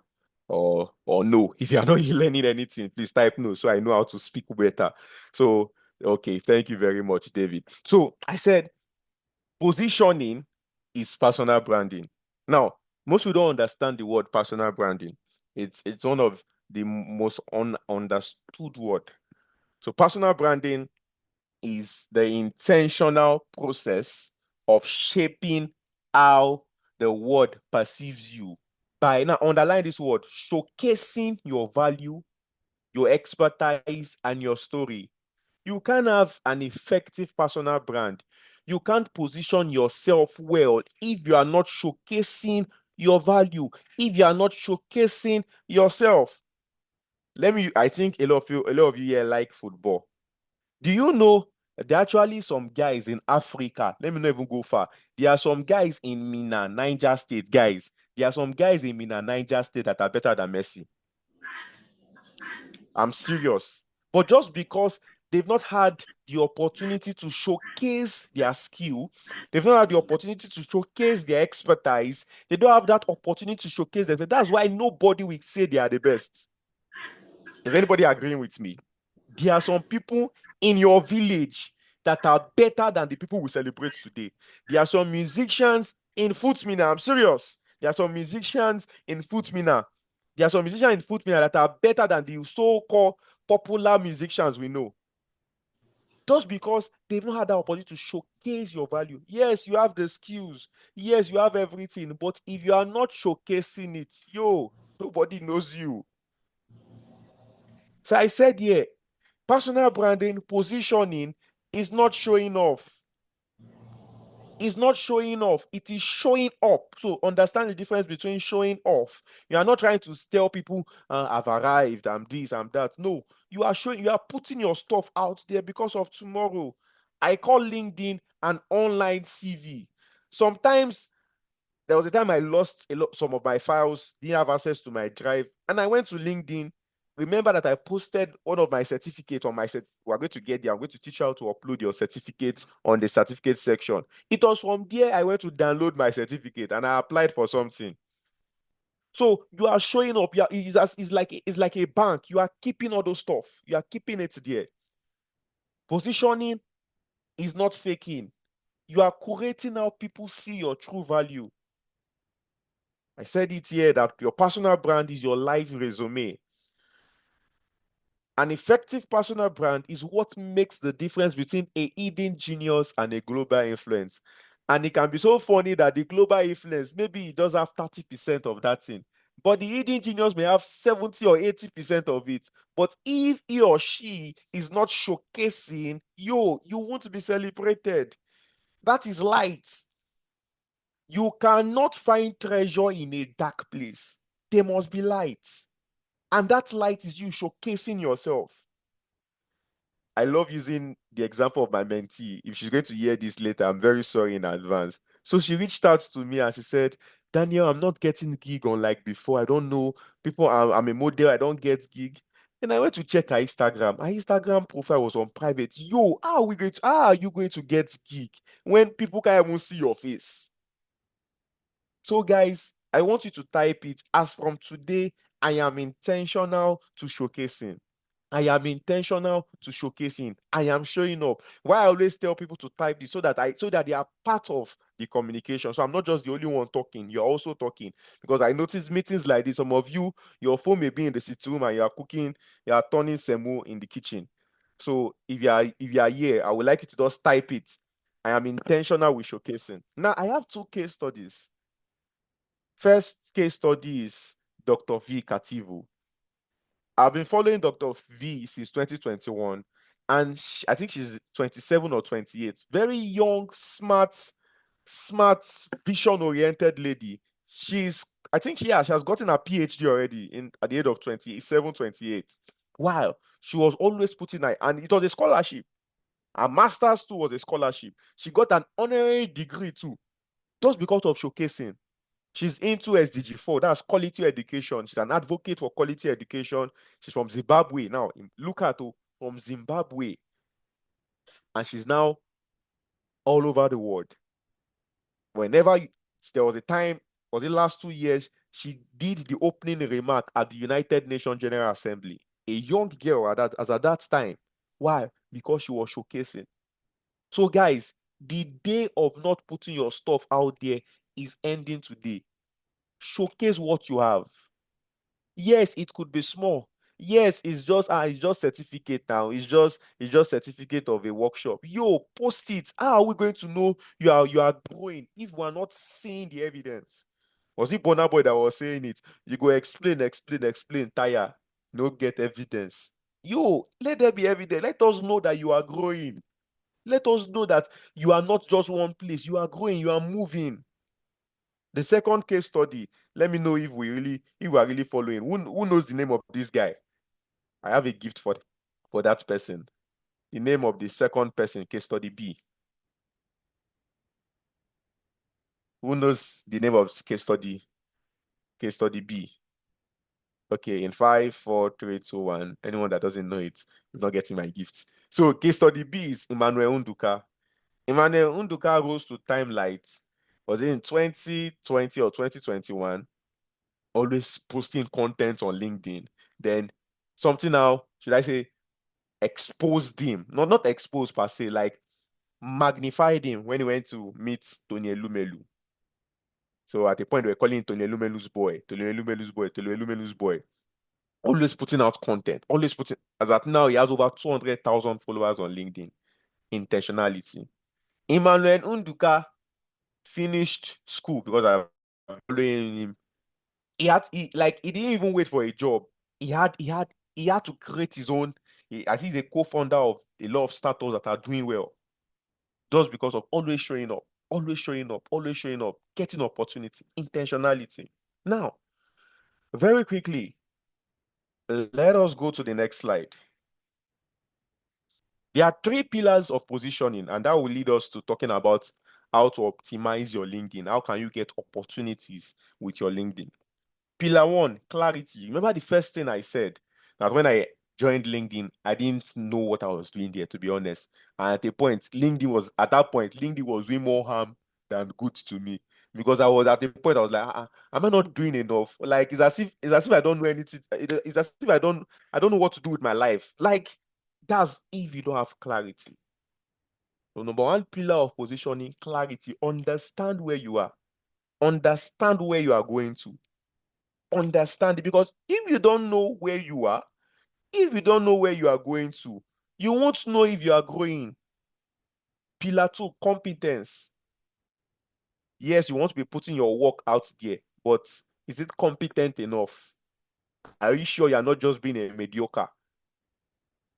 no. If you are not learning anything, please type no so I know how to speak better. So, okay, thank you very much, David. So I said positioning is personal branding. Now, most people don't understand the word personal branding. It's one of the most understood word. So personal branding is the intentional process of shaping how the world perceives you by, now underline this word, showcasing your value, your expertise, and your story. You can't have an effective personal brand. You can't position yourself well if you are not showcasing your value, if you are not showcasing yourself. I think a lot of you here like football. Do you know there are actually some guys in Africa? Let me not even go far. There are some guys in Minna, Niger State, guys. There are some guys in Minna, Niger State that are better than Messi. I'm serious. But just because they've not had the opportunity to showcase their skill, they've not had the opportunity to showcase their expertise, they don't have that opportunity to showcase them. That's why nobody will say they are the best. Is anybody agreeing with me? There are some people in your village that are better than the people we celebrate today. There are some musicians in FUTMinna. I'm serious. There are some musicians in FUTMinna. There are some musicians in FUTMinna that are better than the so-called popular musicians we know. Just because they've not had that opportunity to showcase your value. Yes, you have the skills. Yes, you have everything. But if you are not showcasing it, nobody knows you. So I said, personal branding, positioning is not showing off. It's not showing off. It is showing up. So understand the difference between showing off. You are not trying to tell people, I've arrived, I'm this, I'm that. No, you are putting your stuff out there because of tomorrow. I call LinkedIn an online CV. Sometimes there was a time I lost some of my files, didn't have access to my drive, and I went to LinkedIn. Remember that I posted one of my certificates on we're going to get there. I'm going to teach you how to upload your certificates on the certificate section. It was from there I went to download my certificate and I applied for something. So you are showing up. It's like a bank. You are keeping all those stuff. You are keeping it there. Positioning is not faking. You are curating how people see your true value. I said it here that your personal brand is your life resume. An effective personal brand is what makes the difference between a hidden genius and a global influence. And it can be so funny that the global influence, maybe it does have 30% of that thing, but the hidden genius may have 70 or 80% of it. But if he or she is not showcasing, you won't be celebrated. That is light. You cannot find treasure in a dark place. There must be light. And that light is you showcasing yourself. I love using the example of my mentee. If she's going to hear this later, I'm very sorry in advance. So she reached out to me and she said, Daniel, I'm not getting gig on like before. I don't know. I'm a model. I don't get gig. And I went to check her Instagram. Her Instagram profile was on private. How are you going to get gig when people can't even see your face? So guys, I want you to type it. As from today, I am intentional to showcasing. I am intentional to showcasing. I am showing up. Why I always tell people to type this so that they are part of the communication. So I'm not just the only one talking. You're also talking. Because I notice meetings like this, some of you, your phone may be in the sitting room and you are cooking, you are turning semo in the kitchen. So if you are here, I would like you to just type it. I am intentional with showcasing. Now I have 2 case studies. First case study is Dr. V. Kativu. I've been following Dr. V since 2021, and I think she's 27 or 28. Very young, smart, vision-oriented lady. I think she has gotten a PhD already at the age of 27, 28. Wow, she was always putting and it was a scholarship. Her master's too was a scholarship. She got an honorary degree too, just because of showcasing. She's into SDG4, that's quality education. She's an advocate for quality education. She's from Zimbabwe. Now, look at her, from Zimbabwe. And she's now all over the world. Whenever there was a time, for the last 2 years, she did the opening remark at the United Nations General Assembly. A young girl at that time. Why? Because she was showcasing. So guys, the day of not putting your stuff out there is ending today. Showcase what you have. Yes, it could be small. Yes, it's just certificate now. It's just certificate of a workshop. Post it. How are we going to know you are growing if we're not seeing the evidence? Was it Bonner Boy that was saying it? You go explain, tire. no get evidence. Yo, let there be evidence. Let us know that you are growing. Let us know that you are not just one place. You are growing, you are moving. The second case study, let me know if we are really following. Who knows the name of this guy? I have a gift for that person. The name of the second person, case study B. Who knows the name of case study B? Okay, in 5, 4, 3, 2, 1. Anyone that doesn't know it is not getting my gift. So case study B is Emmanuel Unduka. Emmanuel Unduka rose to Timelight. Was it in 2020 or 2021? Always posting content on LinkedIn. Then something now, should I say, exposed him. Not exposed per se, like magnified him when he went to meet Tony Elumelu. So at a point, we're calling Tony Elumelu's boy, Tony Elumelu's boy, Tony Elumelu's boy. Always putting out content, always putting, as at now, he has over 200,000 followers on LinkedIn. Intentionality. Emmanuel Unduka finished school because I'm following him. He didn't even wait for a job. He had to create his own. As he's a co-founder of a lot of startups that are doing well, just because of always showing up, always showing up, always showing up, getting opportunity, intentionality. Now, very quickly, let us go to the next slide. There are 3 pillars of positioning, and that will lead us to talking about how to optimize your LinkedIn. How can you get opportunities with your LinkedIn? Pillar 1, clarity. Remember the first thing I said, that when I joined LinkedIn, I didn't know what I was doing there, to be honest. And at that point, LinkedIn was doing more harm than good to me. Because I was at the point, I was like, am I not doing enough? Like, it's as if I don't know anything. It's as if I don't know what to do with my life. Like, that's if you don't have clarity. So number 1 pillar of positioning, clarity. Understand where you are. Understand where you are going to. Understand it, because if you don't know where you are, if you don't know where you are going to, you won't know if you are growing. Pillar 2, competence. Yes, you want to be putting your work out there, but is it competent enough? Are you sure you're not just being a mediocre?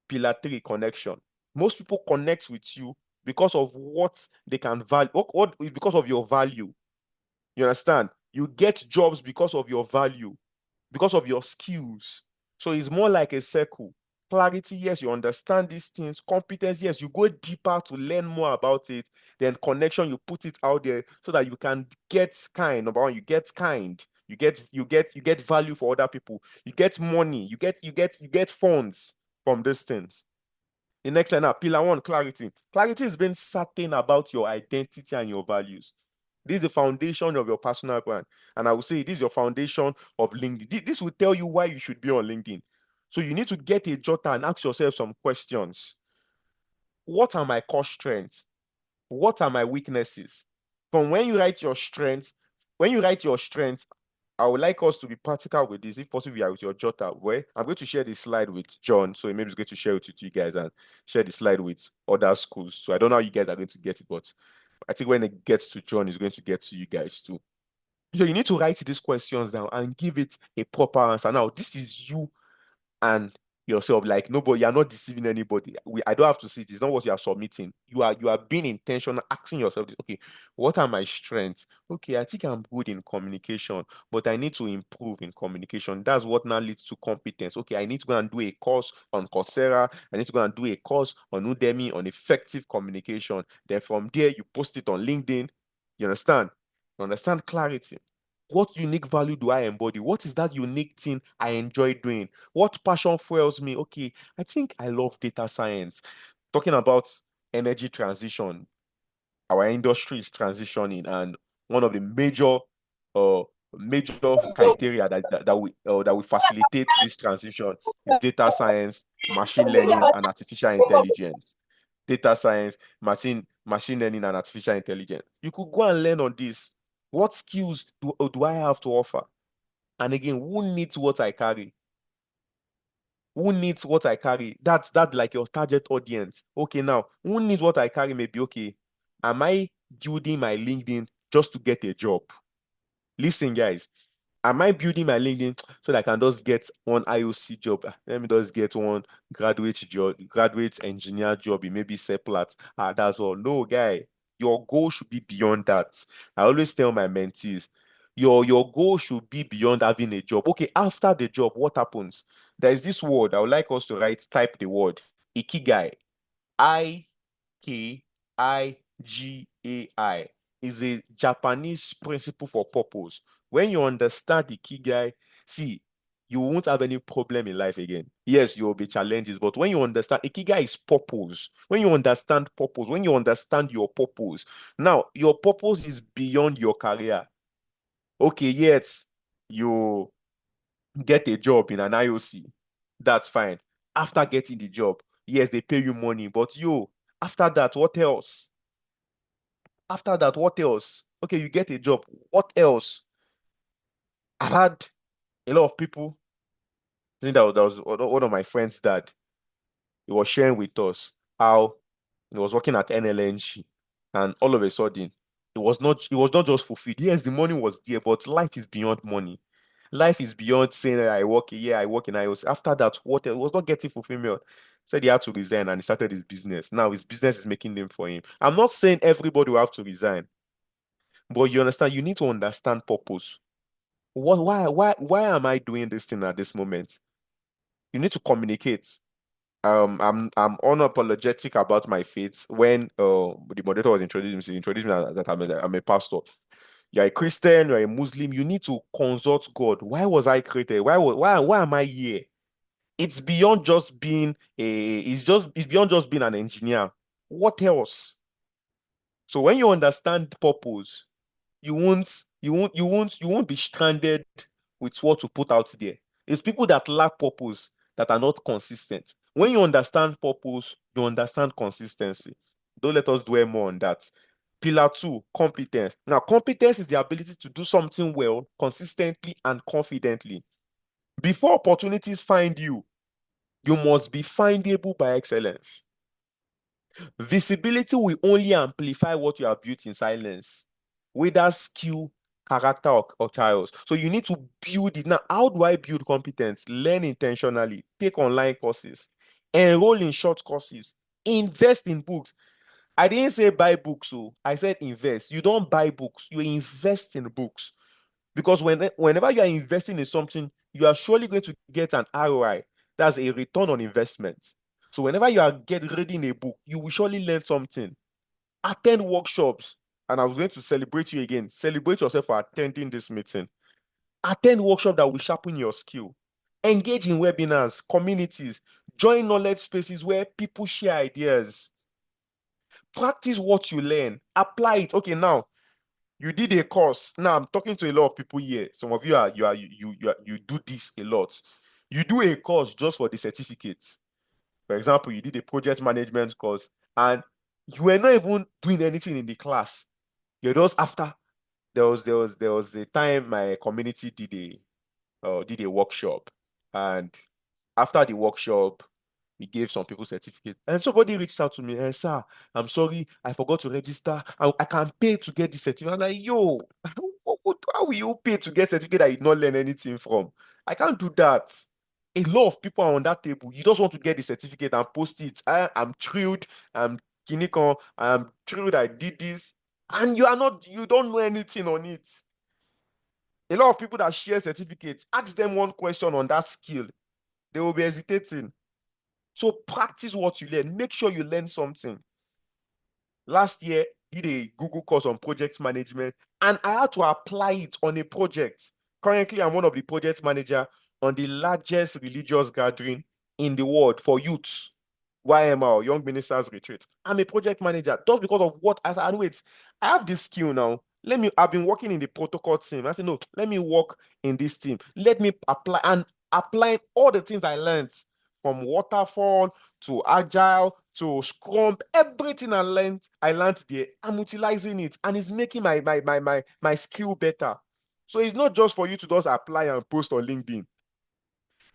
Pillar 3, connection. Most people connect with you because of what they can value, because of your value. You understand? You get jobs because of your value, because of your skills. So it's more like a circle. Clarity, yes, you understand these things. Competence, yes, you go deeper to learn more about it. Then connection, you put it out there so that you can get kind. Number 1, you get kind. You get value for other people. You get money. You get funds from these things. The next line now, pillar 1, clarity. Clarity is being certain about your identity and your values. This is the foundation of your personal brand. And I will say this is your foundation of LinkedIn. This will tell you why you should be on LinkedIn. So you need to get a jotter and ask yourself some questions. What are my core strengths? What are my weaknesses? From when you write your strengths, I would like us to be practical with this. If possible, you are with your jotter. Well, I'm going to share this slide with John, so maybe he's going to share it with you guys and share the slide with other schools. So I don't know how you guys are going to get it, but I think when it gets to John, it's going to get to you guys too. So you need to write these questions down and give it a proper answer. Now, this is you and yourself. Like, nobody, you're not deceiving anybody. I don't have to see it. It's not what you are submitting. You are being intentional, asking yourself this, okay, what are my strengths? Okay, I think I'm good in communication, but I need to improve in communication. That's what now leads to competence. Okay, I need to go and do a course on Coursera. I need to go and do a course on Udemy on effective communication. Then from there, you post it on LinkedIn. You understand? You understand clarity. What unique value do I embody? What is that unique thing I enjoy doing? What passion fuels me? Okay, I think I love data science. Talking about energy transition, our industry is transitioning, and one of the major criteria that we facilitate this transition is data science, machine learning, and artificial intelligence. Data science, machine learning, and artificial intelligence. You could go and learn on this. What skills do I have to offer? And again, who needs what I carry? Who needs what I carry? That's like your target audience. Okay, now, who needs what I carry may be, okay, am I building my LinkedIn just to get a job? Listen, guys, Am I building my LinkedIn so that I can just get one IOC job? Let me just get one graduate engineer job in maybe Seplat. That's all. No, guy. Your goal should be beyond that. I always tell my mentees, your goal should be beyond having a job. Okay, after the job, what happens? There is this word. I would like us to type the word Ikigai. Ikigai is a Japanese principle for purpose. When you understand the Ikigai, see, you won't have any problem in life again. Yes, you will be challenges, but when you understand, Ikigai is purpose. When you understand purpose, when you understand your purpose, now your purpose is beyond your career. Okay, yes, you get a job in an IOC. That's fine. After getting the job, yes, they pay you money, but after that, what else? After that, what else? Okay, you get a job. What else? I've had a lot of people. I think that was one of my friends' dad. He was sharing with us how he was working at NLNG, and all of a sudden, it was not just fulfilled. Yes, the money was there, but life is beyond money. Life is beyond saying that I work here, I work in IOC. After that, what else? He was not getting fulfillment. Said he had to resign and he started his business. Now his business is making name for him. I'm not saying everybody will have to resign, but you understand, you need to understand purpose. Why am I doing this thing at this moment? You need to communicate. I'm unapologetic about my faith. When the moderator was introducing me that I'm a pastor. You're a Christian, you're a Muslim, you need to consult God. Why was I created? Why am I here? It's beyond just being it's beyond just being an engineer. What else? So when you understand purpose, you won't be stranded with what to put out there. It's people that lack purpose that are not consistent. When you understand purpose, you understand consistency. Don't let us dwell more on that. Pillar 2, competence. Now, competence is the ability to do something well, consistently, and confidently. Before opportunities find you, you must be findable by excellence. Visibility will only amplify what you have built in silence, whether skill, character, or trials. So you need to build it. Now, how do I build competence? Learn intentionally, take online courses, enroll in short courses, invest in books. I didn't say buy books, so I said invest. You don't buy books, you invest in books. Because whenever you are investing in something, you are surely going to get an ROI. That's a return on investment. So whenever you are reading a book, you will surely learn something. Attend workshops. And I was going to celebrate you again. Celebrate yourself for attending this meeting. Attend workshops that will sharpen your skill. Engage in webinars, communities. Join knowledge spaces where people share ideas. Practice what you learn. Apply it. Okay, now you did a course. Now I'm talking to a lot of people here. Some of you you do this a lot. You do a course just for the certificate. For example, you did a project management course and you were not even doing anything in the class. You're just after. There was a time my community did a workshop, and after the workshop, we gave some people certificates. And somebody reached out to me, and sir, I'm sorry, I forgot to register. I can pay to get the certificate. I'm like, yo, how will you pay to get certificate that you did not learn anything from? I can't do that. A lot of people are on that table. You just want to get the certificate and post it. I'm thrilled. I'm Kinikon. I'm thrilled I did this. And you don't know anything on it. A lot of people that share certificates, ask them one question on that skill. They will be hesitating. So practice what you learn. Make sure you learn something. Last year, did a Google course on project management, and I had to apply it on a project. Currently, I'm one of the project manager on the largest religious gathering in the world for youths. YMR, Young Ministers Retreat. I'm a project manager just because of what I said. Wait, I have this skill now. I've been working in the protocol team. I said, no, let me work in this team. Let me apply all the things I learned from waterfall to agile to scrum, everything I learned there. I'm utilizing it, and it's making my skill better. So it's not just for you to just apply and post on LinkedIn.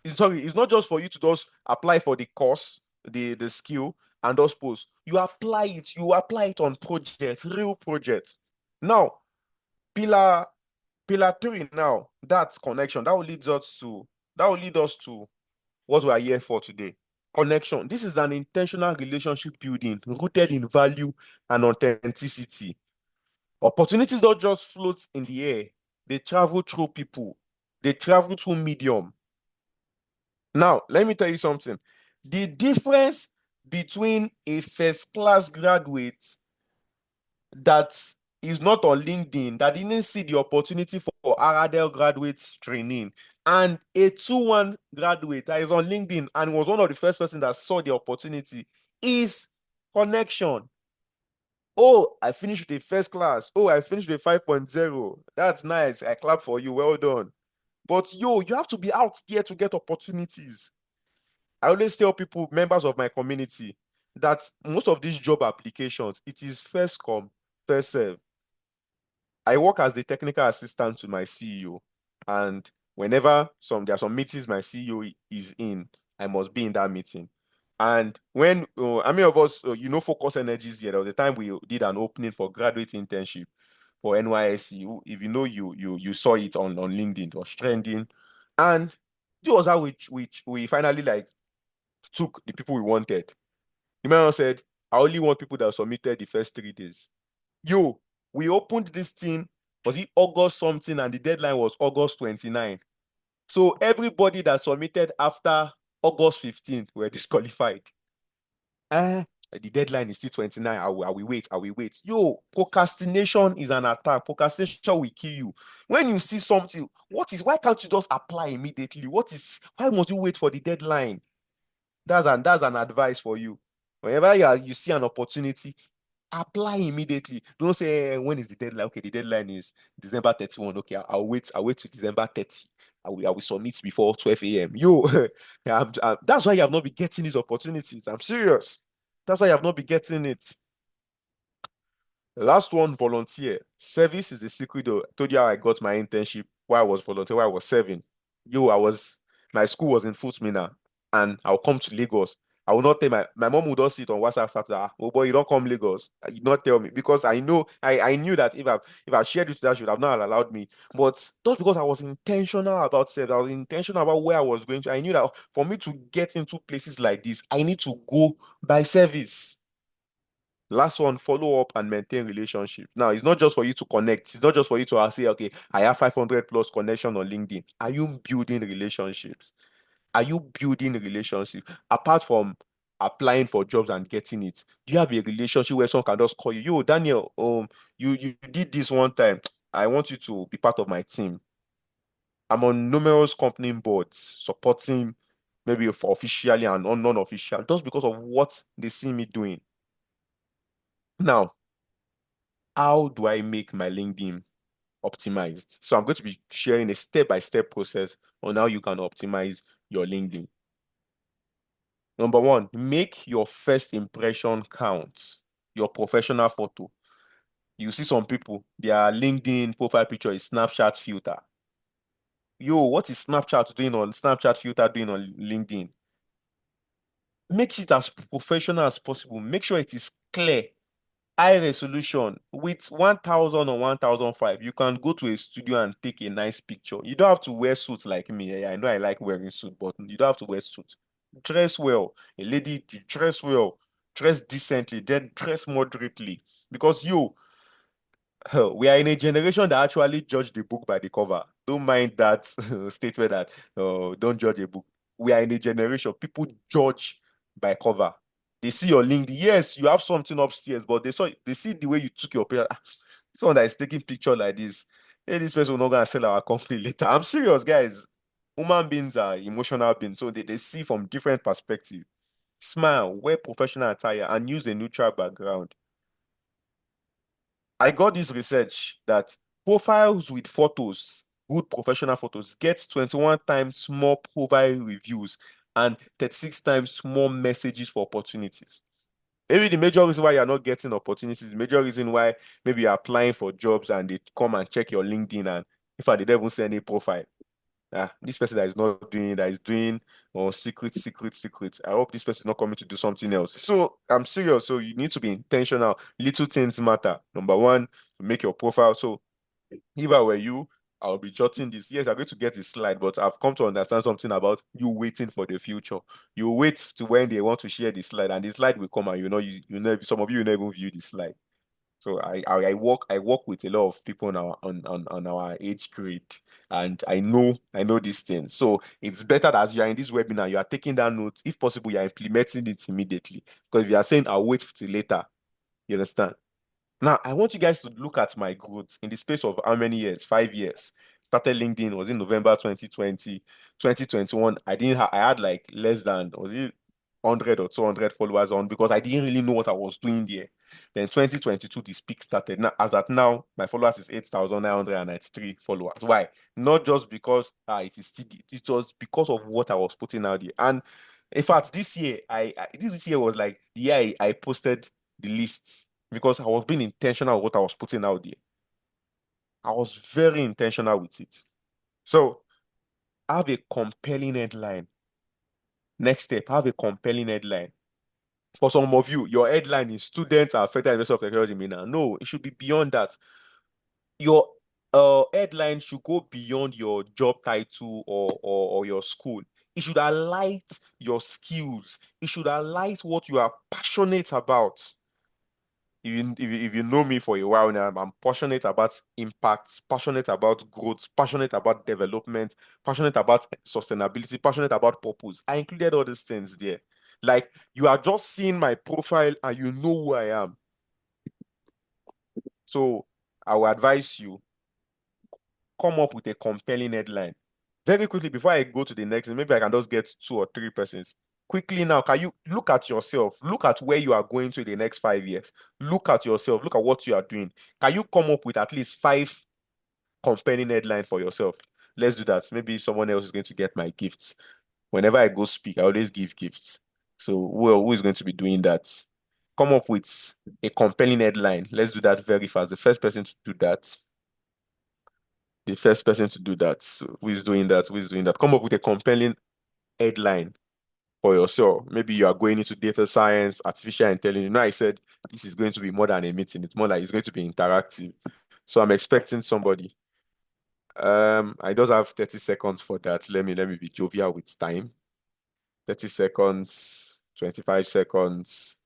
It's not just for you to just apply for the course, the skill, and those posts. You apply it on projects, real projects. Now, pillar Pillar 3 now, that's connection. That will lead us to what we are here for today. Connection. This is an intentional relationship building rooted in value and authenticity. Opportunities don't just float in the air. They travel through people. They travel through medium. Now, let me tell you something. The difference between a first-class graduate that is not on LinkedIn, that didn't see the opportunity for Aradel graduate training, and a 2-1 graduate that is on LinkedIn and was one of the first person that saw the opportunity is connection. Oh, I finished with a first class. Oh, I finished with 5.0. That's nice. I clap for you. Well done. But you have to be out there to get opportunities. I always tell people, members of my community, that most of these job applications, it is first come, first serve. I work as the technical assistant to my CEO, and whenever there are some meetings my CEO is in, I must be in that meeting. And when how many of us, Focus Energies here, there was a time we did an opening for graduate internship for NYSC. If you know, you saw it on LinkedIn, it was trending, and it was how we finally like took the people we wanted. The man said, I only want people that submitted the first 3 days. We opened this thing, was it August something, and the deadline was August 29. So everybody that submitted after August 15th were disqualified. The deadline is still 29. I will wait. Procrastination is an attack. Procrastination will kill you. When you see something, why can't you just apply immediately? Why must you wait for the deadline? That's an advice for you. Whenever you see an opportunity, apply immediately. Don't say, when is the deadline? Okay, the deadline is December 31. Okay, I'll wait to December 30. I will submit before 12 a.m. That's why you have not been getting these opportunities. I'm serious. That's why you have not been getting it. The last one, volunteer. Service is the secret. I told you how I got my internship, why I was volunteer, why I was serving. My school was in FUTMinna, and I'll come to Lagos. I will not tell my mom would not sit on WhatsApp start, oh boy, you don't come Lagos. You not tell me, because I know I knew that if I shared it with her, she would have not allowed me. But just because I was intentional about service, I was intentional about where I was going to. I knew that for me to get into places like this, I need to go by service. Last one, follow up and maintain relationship. Now, it's not just for you to connect. It's not just for you to say, okay, I have 500 plus connection on LinkedIn. Are you building relationships? Are you building a relationship? Apart from applying for jobs and getting it, do you have a relationship where someone can just call you, yo, Daniel, you did this one time. I want you to be part of my team. I'm on numerous company boards supporting, maybe for officially and non-official, just because of what they see me doing. Now, how do I make my LinkedIn optimized? So I'm going to be sharing a step-by-step process on how you can optimize your LinkedIn. Number 1, make your first impression count. Your professional photo. You see some people, their LinkedIn profile picture is Snapchat filter. What is Snapchat filter doing on LinkedIn? Make it as professional as possible. Make sure it is clear, high resolution. With 1000 or 1005, you can go to a studio and take a nice picture. You don't have to wear suits like me. I know I like wearing suit, but you don't have to wear suits. Dress well. A lady, you dress well, dress decently, then dress moderately. Because we are in a generation that actually judge the book by the cover. Don't mind that statement that don't judge a book. We are in a generation, people judge by cover. They see your LinkedIn. Yes, you have something upstairs, but they see the way you took your picture. Someone that is taking picture like this, hey, this person will not gonna sell our company later. I'm serious, guys. Human beings are emotional beings, so they see from different perspectives. Smile, wear professional attire, and use a neutral background. I got this research that profiles with photos, good professional photos, get 21 times more profile reviews and 36 times more messages for opportunities. Maybe the major reason why you're not getting opportunities, the major reason why maybe you're applying for jobs and they come and check your LinkedIn, and if I did even send a profile, this person that is doing secret. I hope this person is not coming to do something else. So I'm serious. So you need to be intentional. Little things matter. Number 1, to make your profile. So if I were you, I'll be jotting this. Yes, I'm going to get a slide, but I've come to understand something about you waiting for the future. You wait to when they want to share the slide, and the slide will come, and you know, some of you will never even view the slide. So I work with a lot of people on our age grade, and I know this thing. So it's better that as you are in this webinar, you are taking that note. If possible, you are implementing it immediately. Because if you are saying I'll wait till later, you understand? Now, I want you guys to look at my growth in the space of how many years? 5 years. Started LinkedIn, was in November 2020. 2021, I had like less than, was it 100 or 200 followers on, because I didn't really know what I was doing there. Then 2022, this peak started. Now, as at now, my followers is 8,993 followers. Why? Not just because it is steady. It was because of what I was putting out there. And in fact, this year, this year was like the year I posted the list, because I was being intentional with what I was putting out there. I was very intentional with it. So have a compelling headline. Next step, have a compelling headline. For some of you, your headline is students are affected by the of technology. No, it should be beyond that. Your headline should go beyond your job title or your school. It should highlight your skills. It should highlight what you are passionate about. If you know me for a while now, I'm passionate about impact, passionate about growth, passionate about development, passionate about sustainability, passionate about purpose. I included all these things there. Like, you are just seeing my profile and you know who I am. So I will advise you, come up with a compelling headline. Very quickly, before I go to the next, maybe I can just get 2 or 3 persons. Quickly now, can you look at yourself? Look at where you are going to in the next 5 years. Look at yourself. Look at what you are doing. Can you come up with at least 5 compelling headlines for yourself? Let's do that. Maybe someone else is going to get my gifts. Whenever I go speak, I always give gifts. So who is going to be doing that? Come up with a compelling headline. Let's do that very fast. The first person to do that. The first person to do that. So who is doing that? Who is doing that? Come up with a compelling headline for yourself. Maybe you are going into data science, artificial intelligence. You know, I said this is going to be more than a meeting. It's more like it's going to be interactive. So I'm expecting somebody. I just have 30 seconds for that. Let me be jovial with time. 30 seconds, 25 seconds.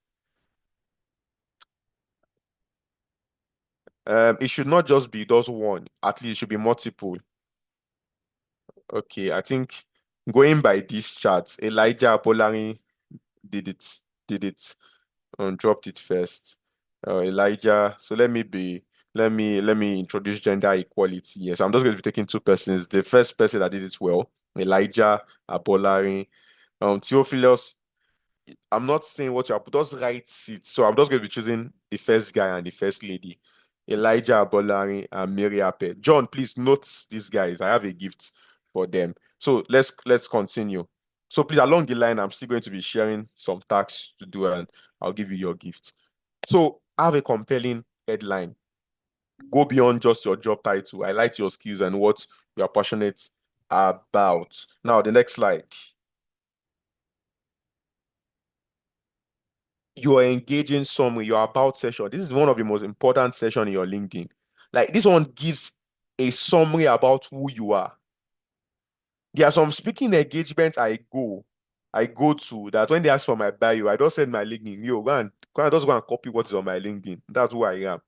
It should not just be those one. At least it should be multiple. Okay, I think going by this chart, Elijah Bolari did it, dropped it first. Elijah. So let me introduce gender equality. Yes, I'm just going to be taking 2 persons. The first person that did it well, Elijah Abolari. Theophilus, I'm not saying what you are, just write it. So I'm just going to be choosing the first guy and the first lady. Elijah Abolari and Mary Ape. John, please note these guys. I have a gift for them. So let's continue. So please, along the line, I'm still going to be sharing some tasks to do, and I'll give you your gift. So have a compelling headline. Go beyond just your job title. Highlight your skills and what you are passionate about. Now, the next slide. Your engaging summary, your about session. This is one of the most important sessions in your LinkedIn. Like, this one gives a summary about who you are. There are some speaking engagements I go to that when they ask for my bio, I just send my LinkedIn. Yo, just go and copy what is on my LinkedIn. That's who I am.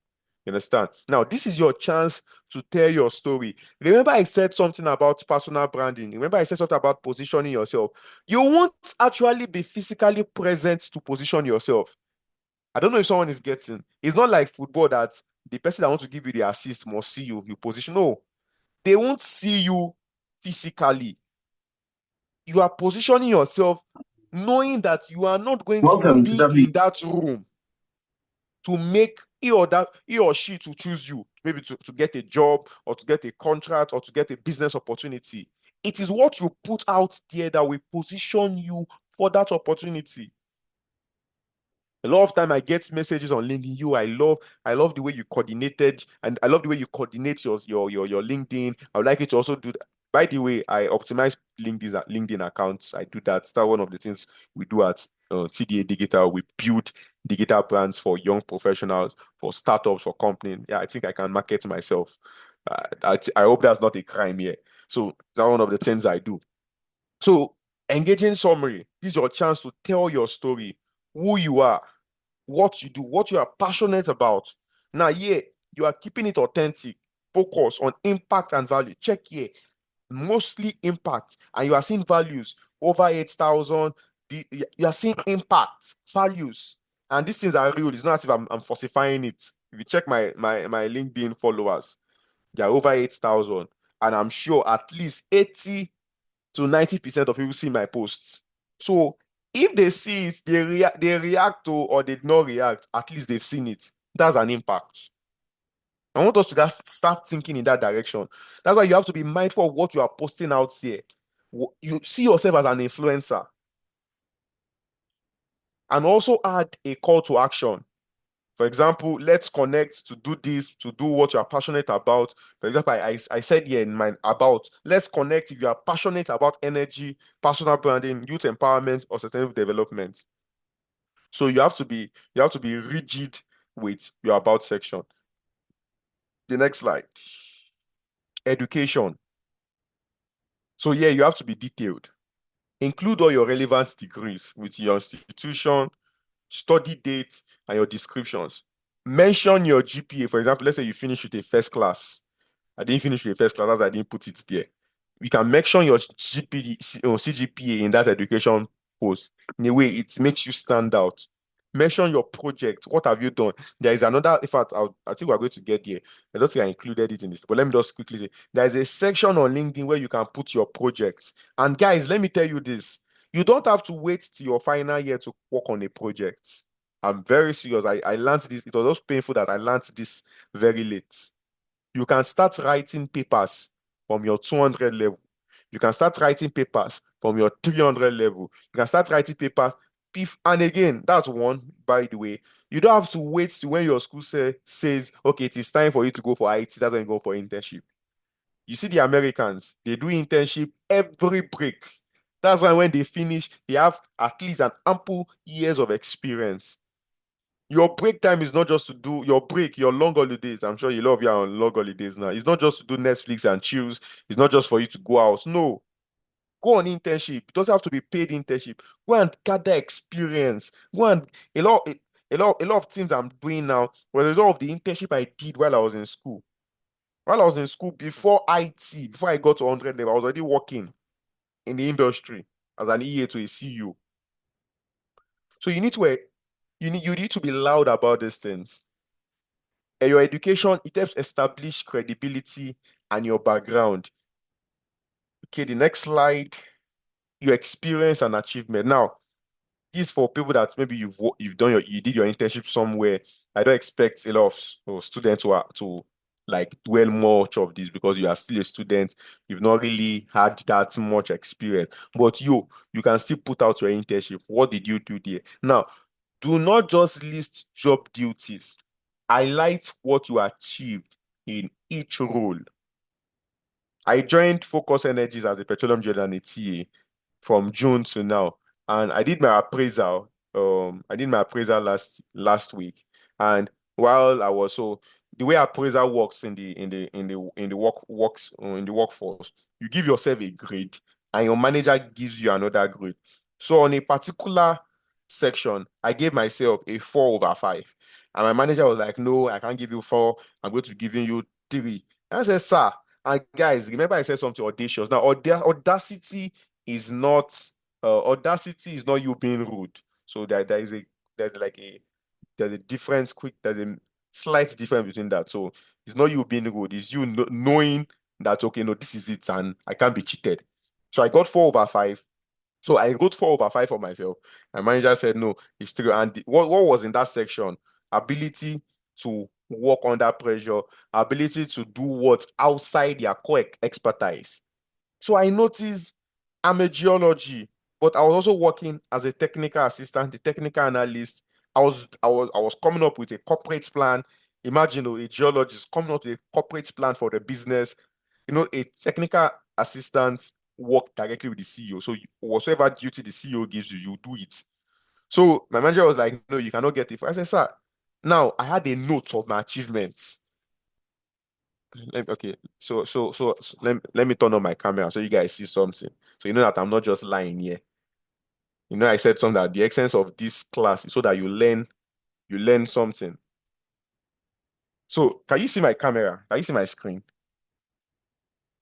You understand? Now, this is your chance to tell your story. Remember, I said something about personal branding. Remember, I said something about positioning yourself. You won't actually be physically present to position yourself. I don't know if someone is getting. It's not like football that the person that wants to give you the assist must see you position. No, they won't see you physically. You are positioning yourself knowing that you are not going to Welcome to be in that room to make he or she to choose you, maybe to get a job or to get a contract or to get a business opportunity. It is what you put out there that will position you for that opportunity. A lot of time I get messages on LinkedIn. I love the way you coordinated, and I love the way you coordinate your LinkedIn. I would like you to also do that. By the way, I optimize LinkedIn accounts. I do that. That's one of the things we do at TDA Digital. We build digital brands for young professionals, for startups, for companies. Yeah, I think I can market myself. I hope that's not a crime here. So that's one of the things I do. So engaging summary, this is your chance to tell your story, who you are, what you do, what you are passionate about. Now, yeah, you are keeping it authentic, focus on impact and value. Check here, mostly impact, and you are seeing values over 8,000. You are seeing impact, values, and these things are real. It's not as if I'm falsifying it. If you check my LinkedIn followers, they are over 8,000, and I'm sure at least 80 to 90% of people see my posts. So if they see it, they react to, or they not react, at least they've seen it. That's an impact. I want us to just start thinking in that direction. That's why you have to be mindful of what you are posting out here. You see yourself as an influencer. And also add a call to action. For example, let's connect to do this, to do what you are passionate about. For example, I said here in my about, let's connect if you are passionate about energy, personal branding, youth empowerment, or sustainable development. So you have to be rigid with your about section. The next slide. Education. So yeah, you have to be detailed. Include all your relevant degrees with your institution, study dates, and your descriptions. Mention your GPA. For example, let's say you finish with a first class. I didn't finish with a first class, as I didn't put it there. You can mention your CGPA in that education post. In a way, it makes you stand out. Mention your project. What have you done? There is another, in fact, I think we're going to get there. I don't think I included it in this, but let me just quickly say there is a section on LinkedIn where you can put your projects. And guys, let me tell you this. You don't have to wait till your final year to work on a project. I'm very serious. I learned this. It was just painful that I learned this very late. You can start writing papers from your 200 level. You can start writing papers from your 300 level. You can start writing papers. And again, that's one, by the way. You don't have to wait till when your school says, okay, it is time for you to go for IT. That's when you go for internship. You see the Americans, they do internship every break. That's why when they finish, they have at least an ample years of experience. Your break time is not just to do your break, your long holidays. I'm sure you love your on long holidays now. It's not just to do Netflix and chills. It's not just for you to go out. No, go on internship. It doesn't have to be paid internship. Go and gather experience. Go and a lot of things I'm doing now were the result of the internship I did while I was in school. While I was in school, before IT, before I got to 100 level, I was already working in the industry as an EA to a CEO. So you need to be loud about these things. And your education, it helps establish credibility and your background. Okay, the next slide, your experience and achievement. Now, this for people that maybe you did your internship somewhere. I don't expect a lot of students to like dwell much of this because you are still a student. You've not really had that much experience, but you can still put out your internship. What did you do there? Now, do not just list job duties. Highlight what you achieved in each role. I joined Focus Energies as a petroleum journalist TA from June to now, and I did my appraisal. I did my appraisal last week, and while I was the way appraisal works in the workforce, you give yourself a grade, and your manager gives you another grade. So on a particular section, I gave myself a 4/5, and my manager was like, "No, I can't give you 4. I'm going to be giving you 3." And I said, "Sir." And guys, remember I said something audacious. Now, audacity is not you being rude. So there's a difference, there's a slight difference between that. So it's not you being rude, it's you knowing that, okay, no, this is it and I can't be cheated. So I got 4/5. So I wrote 4/5 for myself. My manager said, no, it's 3. And what was in that section? Ability to work under pressure, ability to do what outside your core expertise. So I noticed I'm a geology, but I was also working as a technical assistant, the technical analyst. I was coming up with a corporate plan. Imagine a geologist coming up with a corporate plan for the business. A technical assistant work directly with the CEO. So whatever duty the CEO gives you, you do it. So my manager was like, no, you cannot get it. I said, sir, now I had a note of my achievements. Okay, so let me turn on my camera so you guys see something. So you know that I'm not just lying here. You know, I said something that the essence of this class is so that you learn something. So can you see my camera? Can you see my screen?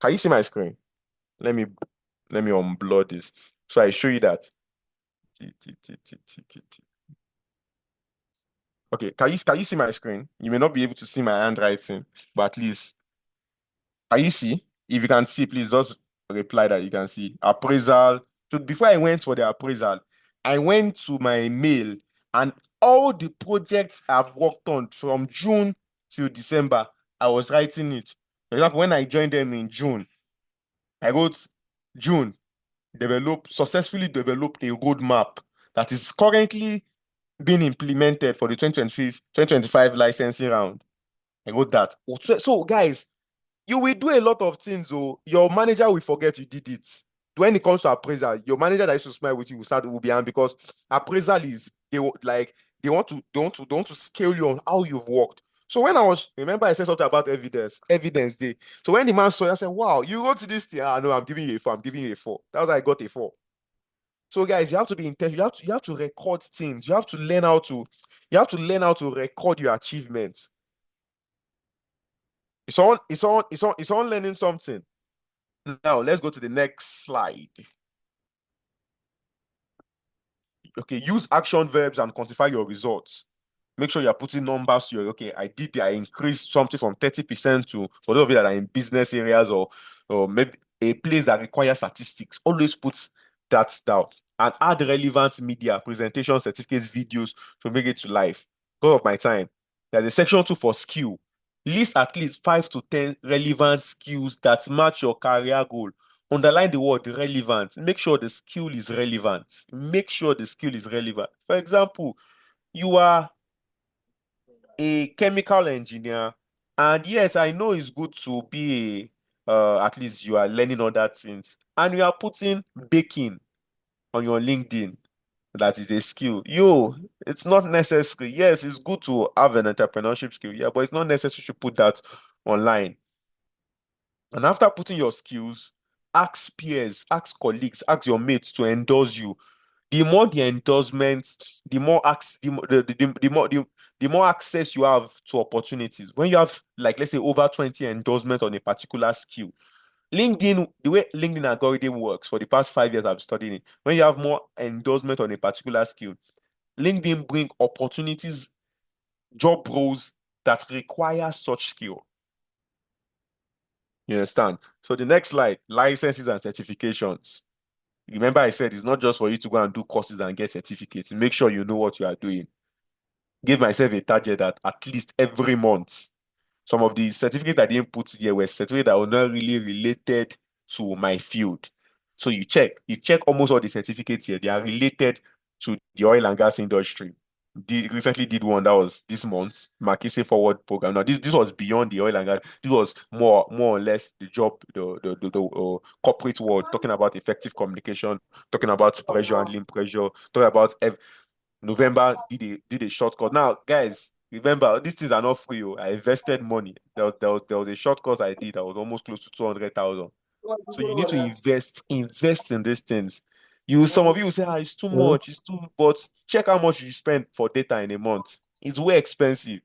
Can you see my screen? Let me unblur this. So I show you that. Okay, can you see my screen? You may not be able to see my handwriting, but at least can you see? If you can see, please just reply that you can see. Appraisal. So before I went for the appraisal, I went to my mail and all the projects I've worked on from June till December, I was writing it. For example, when I joined them in June, I wrote June, successfully developed a roadmap that is currently being implemented for the 2025 licensing round. I wrote that. So guys, you will do a lot of things. Oh, your manager will forget you did it. When it comes to appraisal, your manager that used to smile with you will be angry because appraisal is they want to scale you on how you've worked. So when remember I said something about evidence day. So when the man saw it, I said, wow, you wrote this thing. No, I'm giving you a 4. I'm giving you a 4. That's how I got a 4. So guys, you have to be intentional. You have to record things. You have to learn how to record your achievements. It's on learning something. Now let's go to the next slide. Okay, use action verbs and quantify your results. Make sure you're putting numbers to I increased something from 30% to, for those of you that are in business areas or maybe a place that requires statistics, always put that down and add relevant media, presentation, certificates, videos to make it to life. Because of my time, there's a section 2 for skill. List at least 5 to 10 relevant skills that match your career goal. Underline the word relevant. Make sure the skill is relevant. Make sure the skill is relevant. For example, you are a chemical engineer, and yes, I know it's good to be at least you are learning other things, and you are putting baking on your LinkedIn. That is a skill. It's not necessary. Yes, it's good to have an entrepreneurship skill, yeah, but it's not necessary to put that online. And after putting your skills, ask peers, ask colleagues, ask your mates to endorse you. The more the endorsements, the more access you have to opportunities. When you have, like, let's say over 20 endorsements on a particular skill, LinkedIn, the way LinkedIn algorithm works for the past 5 years I've studied it, when you have more endorsement on a particular skill, LinkedIn bring opportunities, job roles that require such skill. You understand? So the next slide, licenses and certifications. Remember I said it's not just for you to go and do courses and get certificates. Make sure you know what you are doing. Give myself a target that at least every month, some of the certificates I didn't put here were certificates that were not really related to my field. So you check almost all the certificates here. They are related to the oil and gas industry. Recently did one that was this month, Marquise Forward program. Now this was beyond the oil and gas. This was more or less the job, the corporate world, talking about effective communication, talking about pressure handling pressure, talking about November did a short course. Now, guys, remember these things are not free. I invested money. There was a short course I did that was almost close to 200,000. So you need to invest in these things. Some of you will say, it's too much, but check how much you spend for data in a month. It's way expensive.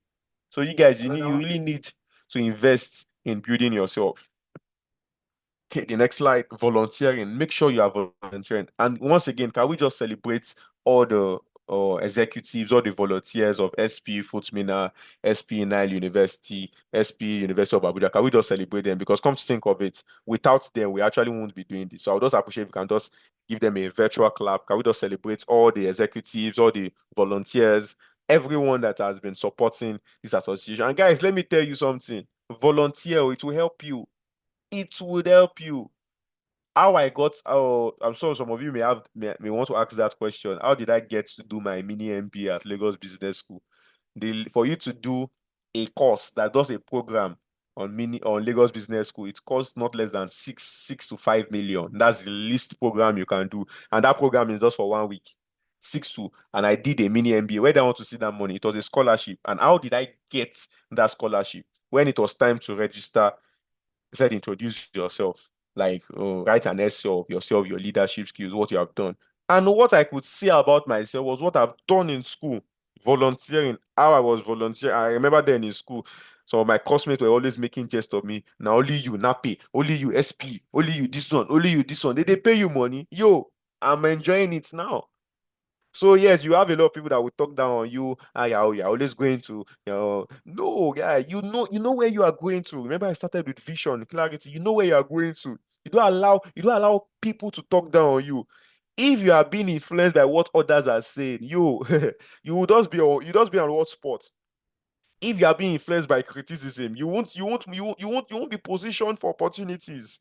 So you guys, you really need to invest in building yourself. Okay, the next slide, volunteering. Make sure you are volunteering. And once again, can we just celebrate all the executives, all the volunteers of SPE, FUTMinna, SPE NILE University, SPE University of Abuja? Can we just celebrate them? Because come to think of it, without them, we actually won't be doing this. So I would just appreciate if we can just give them a virtual clap. Can we just celebrate all the executives, all the volunteers, everyone that has been supporting this association? And guys, let me tell you something. Volunteer, it will help you. It would help you. I'm sure some of you may want to ask that question. How did I get to do my mini MBA at Lagos Business School? For you to do a course that does a program on Lagos Business School, it costs not less than 6 to 5 million. That's the least program you can do. And that program is just for 1 week. And I did a mini MBA. Where did I want to see that money? It was a scholarship. And how did I get that scholarship? when it was time to register, he said, introduce yourself, like write an essay of yourself, your leadership skills, what you have done. And what I could see about myself was what I've done in school, volunteering, how I was volunteering. I remember then in school, so my classmates were always making jest of me. Now only you, NAPE, only you, SP, only you this one, only you this one. They pay you money. Yo, I'm enjoying it now. So yes, you have a lot of people that will talk down on you. Ah, yeah, oh, you're always going to, no, guy, you know where you are going to. Remember, I started with vision, clarity. You know where you are going to. You don't allow people to talk down on you. If you are being influenced by what others are saying, you will just be on what spot. If you are being influenced by criticism, you won't be positioned for opportunities.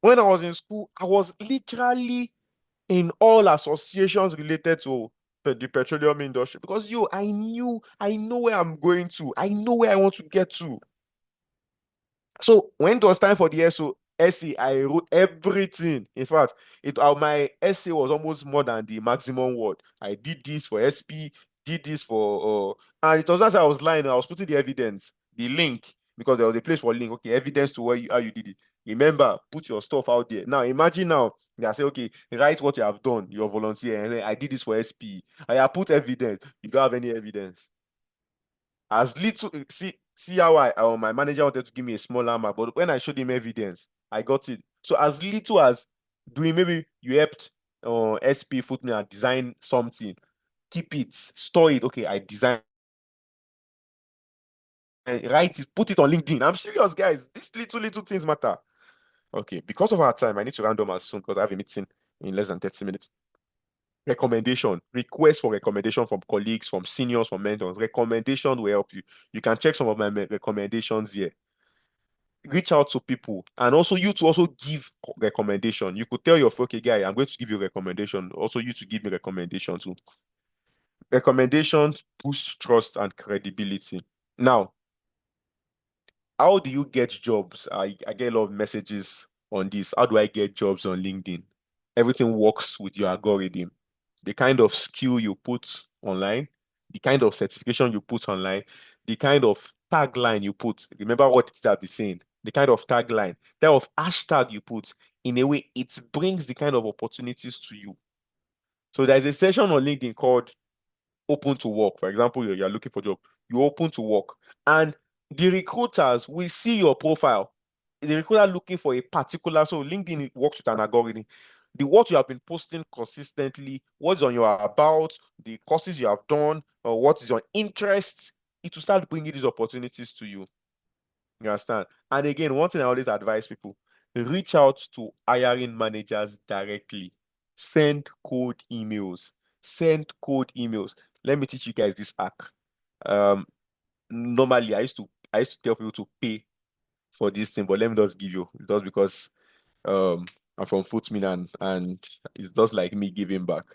When I was in school, I was literally in all associations related to the petroleum industry because I know where I'm going to. I know where I want to get to. So when it was time for the essay, I wrote everything. In fact, my essay was almost more than the maximum word. I did this for SP, did this for and it was not that I was lying. I was putting the evidence, the link, because there was a place for link. Okay, evidence to how you did it. Remember, put your stuff out there. Now imagine now. They say, okay, write what you have done, your volunteer, and then I did this for SP. I put evidence. You don't have any evidence. As little, see how my manager wanted to give me a small amount, but when I showed him evidence, I got it. So as little as doing, maybe you helped SP FUTMinna design something, keep it, store it. Okay, I design, write it, put it on LinkedIn. I'm serious, guys. These little things matter. Okay, because of our time, I need to round up as soon because I have a meeting in less than 30 minutes. Recommendation, request for recommendation from colleagues, from seniors, from mentors. Recommendation will help you. You can check some of my recommendations here. Reach out to people, and also you to also give recommendation. You could tell your okay, guy, I'm going to give you a recommendation. Also, you to give me recommendation too. Recommendations boost trust and credibility. Now, how do you get jobs? I get a lot of messages on this. How do I get jobs on LinkedIn? Everything works with your algorithm. The kind of skill you put online, the kind of certification you put online, the kind of tagline you put. Remember what it's that be saying. The kind of tagline, type of hashtag you put, in a way, it brings the kind of opportunities to you. So there's a section on LinkedIn called open to work. For example, you're looking for a job, you're open to work, and the recruiters will see your profile. The recruiter looking for a particular, so LinkedIn works with an algorithm. The what you have been posting consistently, what's on your about, the courses you have done, or what is your interest, it will start bringing these opportunities to you. You understand? And again, one thing I always advise people, reach out to hiring managers directly. Send cold emails. Send cold emails. Let me teach you guys this hack. Normally I used to tell people to pay for this thing, but let me just give you just because I'm from FUTMinna and it's just like me giving back.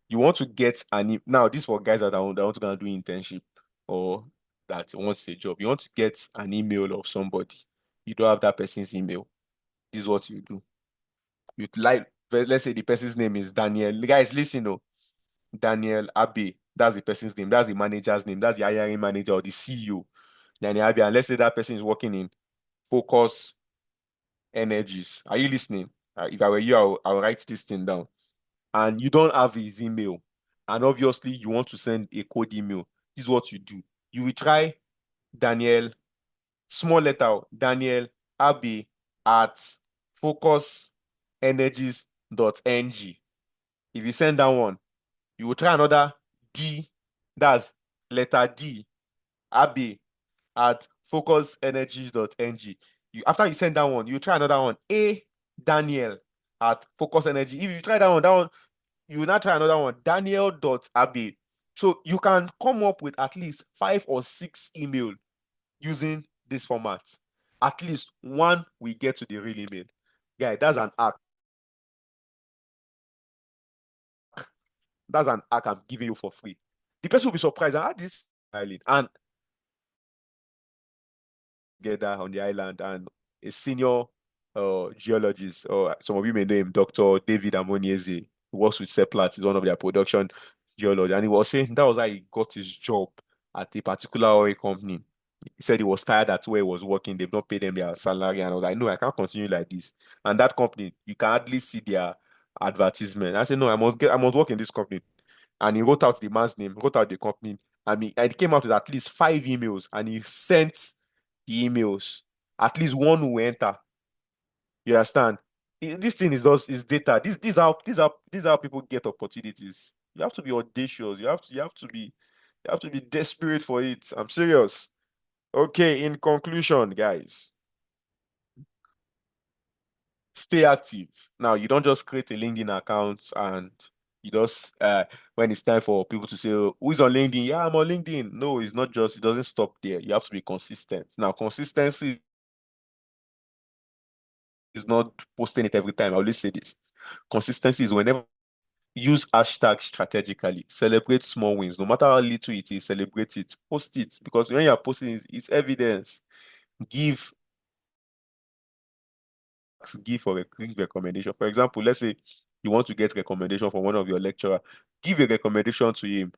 You want to get now this for guys that want to go and do internship or that wants a job. You want to get an email of somebody. You don't have that person's email. This is what you do. You like, let's say the person's name is Daniel. Guys, listen, oh, Daniel Abe. That's the person's name. That's the manager's name. That's the hiring manager or the CEO. Daniel Abe. And let's say that person is working in Focus Energies. Are you listening? If I were you, I'll write this thing down. And you don't have his email, and obviously you want to send a code email, this is what you do. You will try Daniel, small letter, Daniel Abe at focusenergies.ng. If you send that one, you will try another D, that's letter D, Abe at focusenergies.ng. After you send that one, you try another one, A, Daniel at Focus Energy. If you try that one, you will now try another one, Daniel.abe. So you can come up with at least 5 or 6 emails using this format. At least one will get to the real email. Guy, that's an hack. That's an hack I'm giving you for free. The person will be surprised. I had this island and together on the island, and a senior geologist, or some of you may know him, Dr. David Amonieze, who works with Seplat, is one of their production geologists, and he was saying that was how he got his job at a particular oil company. He said he was tired at where he was working. They've not paid him their salary. And I was like, no, I can't continue like this. And that company, you can hardly see their advertisement. I said, no, I must work in this company. And he wrote out the man's name, wrote out the company. I mean, it came out with at least 5 emails, and he sent the emails. At least one will enter. You understand? This thing is data. This is how people get opportunities. You have to be audacious. You have to be desperate for it. I'm serious. Okay, in conclusion, guys, stay active. Now, you don't just create a LinkedIn account and you just when it's time for people to say, "Oh, who's on LinkedIn?" Yeah, I'm on LinkedIn. No, it's not just, it doesn't stop there. You have to be consistent. Now, consistency is not posting it every time. I always say this. Consistency is whenever use hashtags strategically, celebrate small wins, no matter how little it is, celebrate it, post it, because when you're posting it, it's evidence. Give for a quick recommendation. For example, let's say you want to get recommendation from one of your lecturer, give a recommendation to him.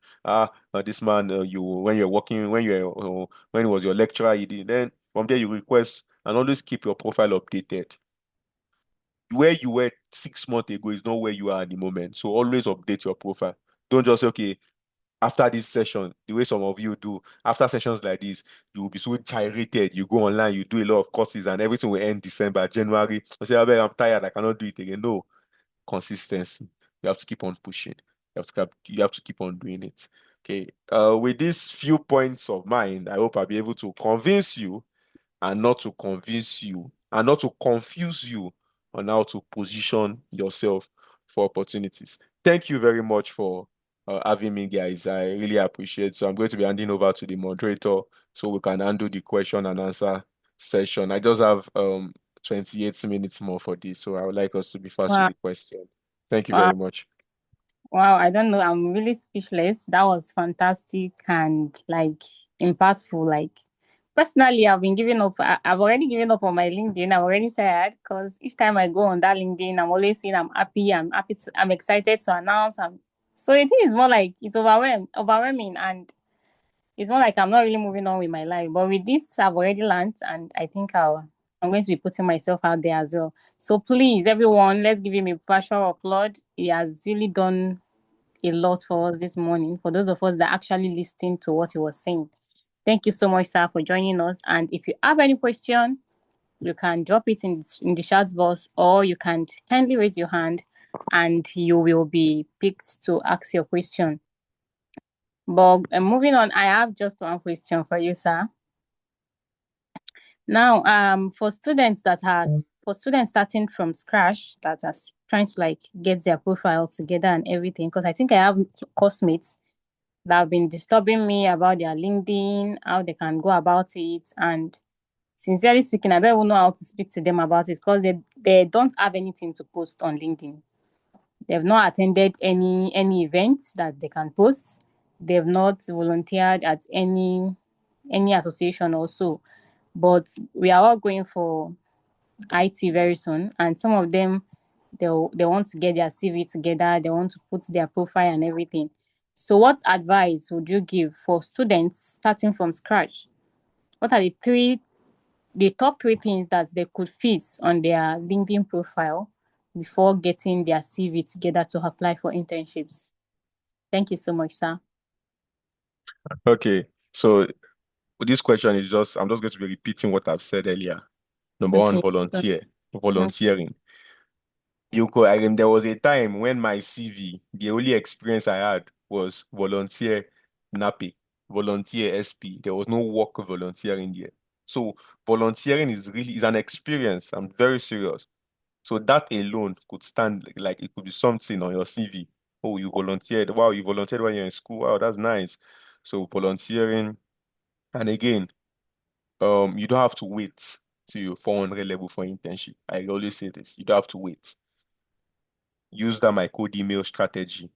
This man, you when you're working, when he was your lecturer, he did. Then from there you request, and always keep your profile updated. Where you were 6 months ago is not where you are at the moment. So always update your profile. Don't just say, okay, after this session, the way some of you do, after sessions like this, you will be so gyrated. You go online, you do a lot of courses, and everything will end December, January. You say, "Abeg, I'm tired, I cannot do it again." No, consistency. You have to keep on pushing. You have to keep on doing it. Okay. With these few points of mine, I hope I'll be able to convince you and not to convince you and not to confuse you on how to position yourself for opportunities. Thank you very much for having me, guys. I really appreciate it. So I'm going to be handing over to the moderator so we can handle the question and answer session. I just have 28 minutes more for this, so I would like us to be fast with Wow, the question. Thank you wow, very much. wow. I don't know. I'm really speechless. That was fantastic and like impactful. Like personally, I've been giving up. I've already given up on my LinkedIn. I'm already tired because each time I go on that LinkedIn, I'm always saying I'm happy. I'm happy. I'm excited to announce. So it is more like it's overwhelming, and it's more like I'm not really moving on with my life. But with this, I've already learned, and I think I'm going to be putting myself out there as well. So please, everyone, let's give him a partial applaud. He has really done a lot for us this morning. For those of us that actually listened to what he was saying, thank you so much, sir, for joining us. And if you have any question, you can drop it in the chat box, or you can kindly raise your hand, and you will be picked to ask your question. But moving on, I have just one question for you, sir. Now, for students starting from scratch, that are trying to like get their profile together and everything, because I think I have classmates that have been disturbing me about their LinkedIn, how they can go about it, and sincerely speaking, I don't even know how to speak to them about it because they don't have anything to post on LinkedIn. They've not attended any events that they can post. They've not volunteered at any association or so. But we are all going for IT very soon, and some of them they want to get their CV together. They want to put their profile and everything. So, what advice would you give for students starting from scratch? What are the top three things that they could fix on their LinkedIn profile before getting their CV together to apply for internships? Thank you so much, sir. Okay, so this question is just, I'm just going to be repeating what I've said earlier. Number one, Okay. Okay. volunteering. I remember there was a time when my CV, the only experience I had was volunteer NAPE, volunteer SP. There was no work volunteering there. So volunteering is an experience. I'm very serious. So that alone could stand like it could be something on your CV. Oh, you volunteered. Wow, you volunteered when you're in school. Wow, that's nice. So volunteering, and again, you don't have to wait till 400 level for internship. I always say this. You don't have to wait. Use that my code email strategy.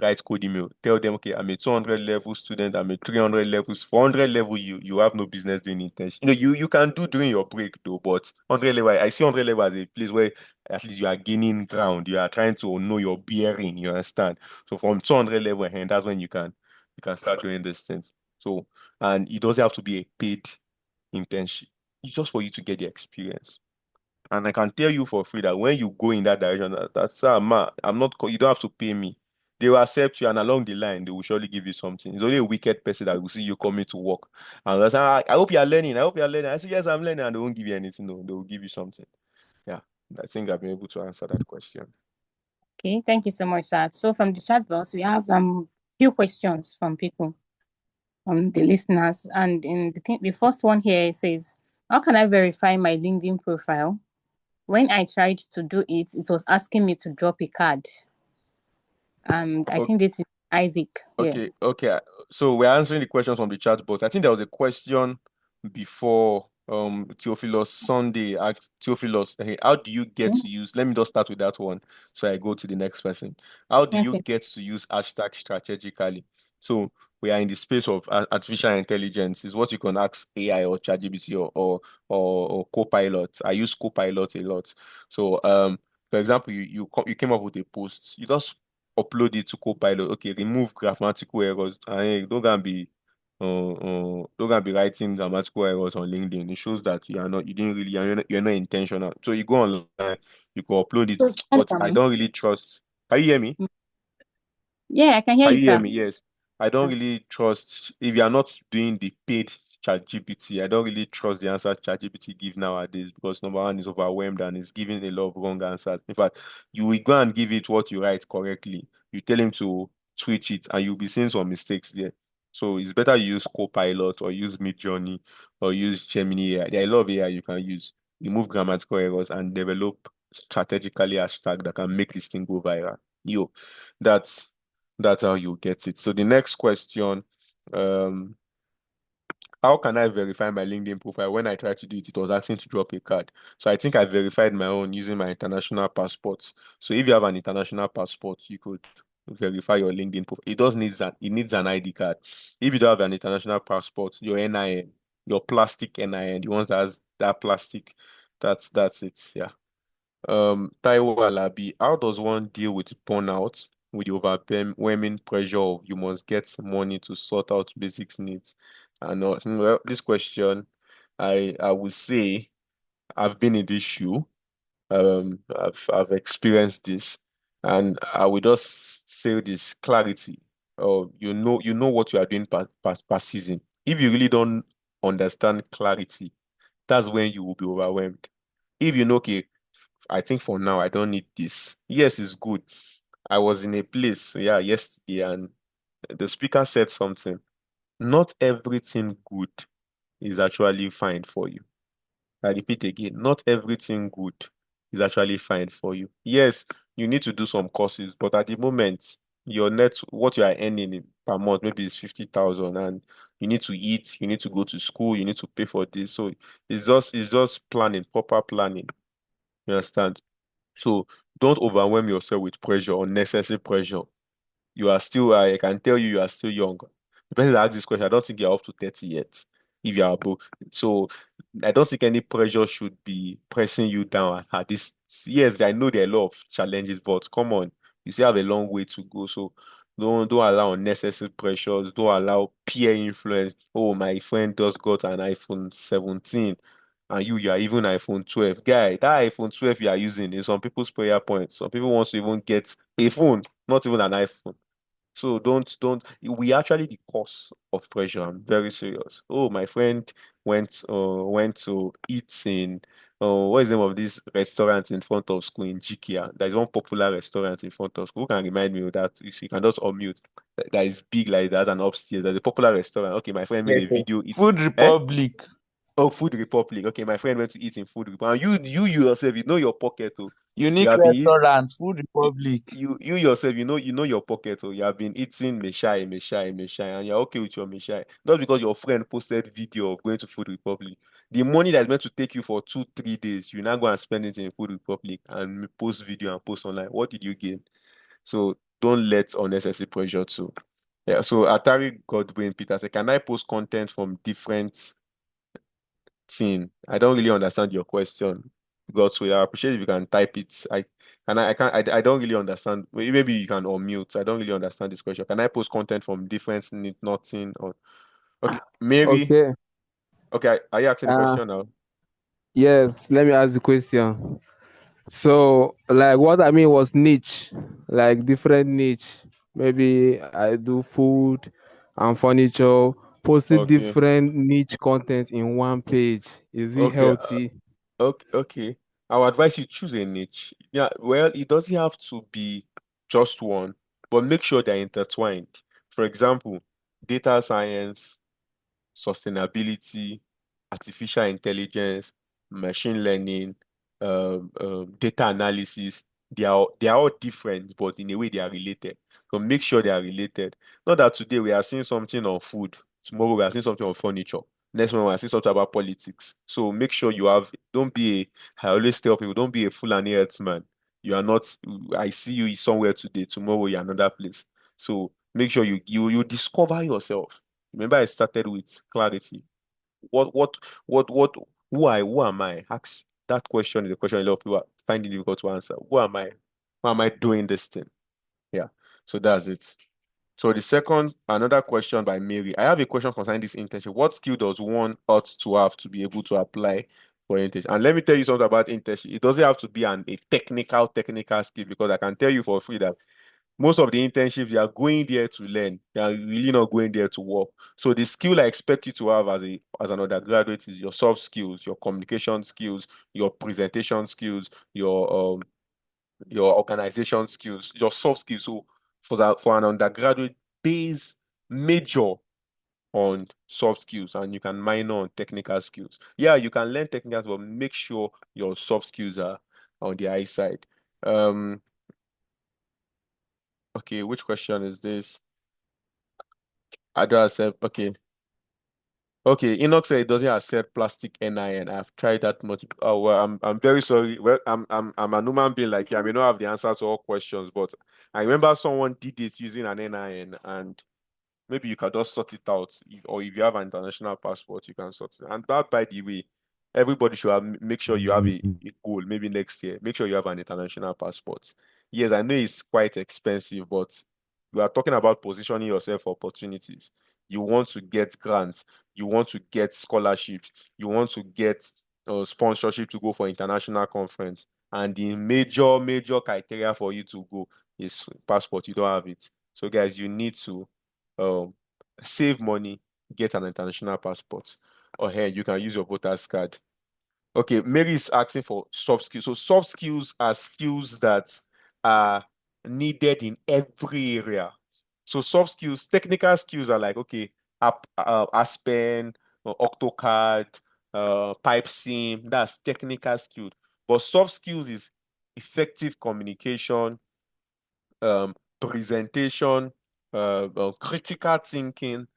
Write code email. Tell them, okay, I'm a 200 level student, I'm a 300 levels, 400 level, you have no business doing internship. You can do during your break though, but 100 level, I see 100 level as a place where at least you are gaining ground. You are trying to know your bearing, you understand? So from 200 level and that's when you can start doing these things. So, and it doesn't have to be a paid internship. It's just for you to get the experience. And I can tell you for free that when you go in that direction, that's man, you don't have to pay me. They will accept you, and along the line, they will surely give you something. It's only a wicked person that will see you coming to work. And they'll say, I hope you are learning. I hope you are learning. I say, yes, I'm learning. And they won't give you anything. No, they will give you something. Yeah. I think I've been able to answer that question. Okay, thank you so much, sir. So from the chat box, we have few questions from people, from the listeners, and in the first one here says, "How can I verify my LinkedIn profile? When I tried to do it, it was asking me to drop a card." I think this is Isaac. Yeah. Okay. So we're answering the questions from the chat box. I think there was a question before Theophilus Sunday asked Theophilus, hey, how do you get to use, let me just start with that one so I go to the next person. How do you Okay. get to use hashtag strategically? So we are in the space of artificial intelligence. Is what you can ask AI or ChatGPT or Copilot. I use Copilot a lot. So for example, you came up with a post. You just upload it to Copilot. Okay, remove grammatical errors. And don't gonna be writing grammatical errors on LinkedIn. It shows that you didn't really, you're not intentional. So you go online, you can upload it. So it's fine But for I me. don't really trust. Can you hear me? Yeah, I can hear Can you, you hear sir. me? Yes. I don't really trust if you are not doing the paid ChatGPT. I don't really trust the answers ChatGPT give nowadays because number one is overwhelmed and is giving a lot of wrong answers. In fact, you will go and give it what you write correctly. You tell him to switch it and you'll be seeing some mistakes there. So it's better you use Copilot or use Midjourney or use Gemini AI. There are a lot of AI you can use. Remove grammatical errors and develop strategically hashtag that can make this thing go viral. Yo, that's that's how you get it. So the next question, um, how can I verify my LinkedIn profile? When I tried to do it, it was asking to drop a card. So I think I verified my own using my international passport. So if you have an international passport, you could verify your LinkedIn profile. It needs an ID card. If you don't have an international passport, your NIN, your plastic NIN, the ones that has that plastic, that's it. Yeah. Taiwo Alabi, how does one deal with burnout, with the overwhelming pressure of you must get money to sort out basic needs? And well, this question, I would say I've been in this shoe. I've experienced this, and I will just say this clarity. You know what you are doing per season. If you really don't understand clarity, that's when you will be overwhelmed. If you know, okay, I think for now I don't need this. Yes, it's good. I was in a place, yeah, yesterday, and the speaker said something. Not everything good is actually fine for you. I repeat again, not everything good is actually fine for you. Yes, you need to do some courses, but at the moment, what you are earning per month, maybe it's 50,000, and you need to eat, you need to go to school, you need to pay for this. So it's just planning, proper planning. You understand? So don't overwhelm yourself with pressure, unnecessary pressure. You are still, I can tell you, you are still young. The person that asked this question, I don't think you're up to 30 yet, if you are above. So I don't think any pressure should be pressing you down at this. Yes, I know there are a lot of challenges, but come on, you still have a long way to go. So don't allow unnecessary pressures. Don't allow peer influence. Oh, my friend just got an iPhone 17 and you are even iPhone 12. Guy, that iPhone 12 you are using is some people's prayer point. Some people want to even get a phone, not even an iPhone. So don't we actually the cause of pressure. I'm very serious. Oh, my friend went to eat in what is the name of this restaurant in front of school in Jikia? There's one popular restaurant in front of school. Who can remind me of that? You can just unmute. That is big like that and upstairs. There's a popular restaurant. Okay, my friend made Yes, a sir. video. It's Food eh? Republic. Oh, Food Republic. Okay, my friend went to eat in Food Republic. And you yourself, you know your pocket. Oh, you Unique have been restaurant. Food Republic. you yourself, you know your pocket, or you have been eating meshai, and you're okay with your meshai. Not because your friend posted video of going to Food Republic. The money that's meant to take you for 2, 3 days, you now go and spend it in Food Republic and post video and post online. What did you gain? So don't let unnecessary pressure too. Yeah. So Atari Godwin Peter said, can I post content from different thing? I don't really understand your question. God, so yeah, I appreciate if you can type it. I can't I don't really understand. Maybe you can unmute. I don't really understand this question. Can I post content from different nothing or Okay, Mary. Okay. Okay, are you asking the Uh, question now? yes, let me ask the question. So, like, what I mean was niche, like different niche. Maybe I do food and furniture, posted Okay, different niche content in one page. Is it okay, healthy? okay. I would advise you choose a niche. Yeah, well, it doesn't have to be just one, but make sure they're intertwined. For example, data science, sustainability, artificial intelligence, machine learning, data analysis. They are all different, but in a way they are related. So make sure they are related. Not that today we are seeing something on food, tomorrow we are seeing something on furniture, next month we are seeing something about politics. So make sure you have. Don't be a. I always tell people, don't be a fool and herdsman. You are not. I see you somewhere today, tomorrow you're another place. So make sure you discover yourself. Remember, I started with clarity. What, what, what, who am I? Ask that question is a question a lot of people find it difficult to answer. Who am I? Why am I doing this thing? Yeah. So that's it. So the second, another question by Mary. I have a question concerning this internship. What skill does one ought to have to be able to apply for internship? And let me tell you something about internship. It doesn't have to be a technical skill, because I can tell you for free that most of the internships, you are going there to learn. You are really not going there to work. So the skill I expect you to have as an undergraduate is your soft skills, your communication skills, your presentation skills, your organization skills, your soft skills. So for an undergraduate, base major on soft skills and you can minor on technical skills. Yeah, you can learn technical, but make sure your soft skills are on the high side. Um, okay, which question is this? I don't accept. Okay. Okay. Enoch said it doesn't accept plastic NIN. I've tried that much. Oh well, I'm very sorry. Well, I'm a human being like you. I may not have the answer to all questions, but I remember someone did it using an NIN, and maybe you can just sort it out. Or if you have an international passport, you can sort it. And that, by the way, everybody should make sure you have a goal. Maybe next year, make sure you have an international passport. Yes, I know it's quite expensive, but we are talking about positioning yourself for opportunities. You want to get grants, you want to get scholarships, you want to get sponsorship to go for international conference. And the major criteria for you to go is passport. You don't have it. So, guys, you need to um, save money, get an international passport, or hey, you can use your voter's card. Okay, Mary is asking for soft skills. So soft skills are skills that are needed in every area. So soft skills, technical skills are like, okay, Aspen, AutoCAD, pipe sim, that's technical skills. But soft skills is effective communication, presentation, critical thinking,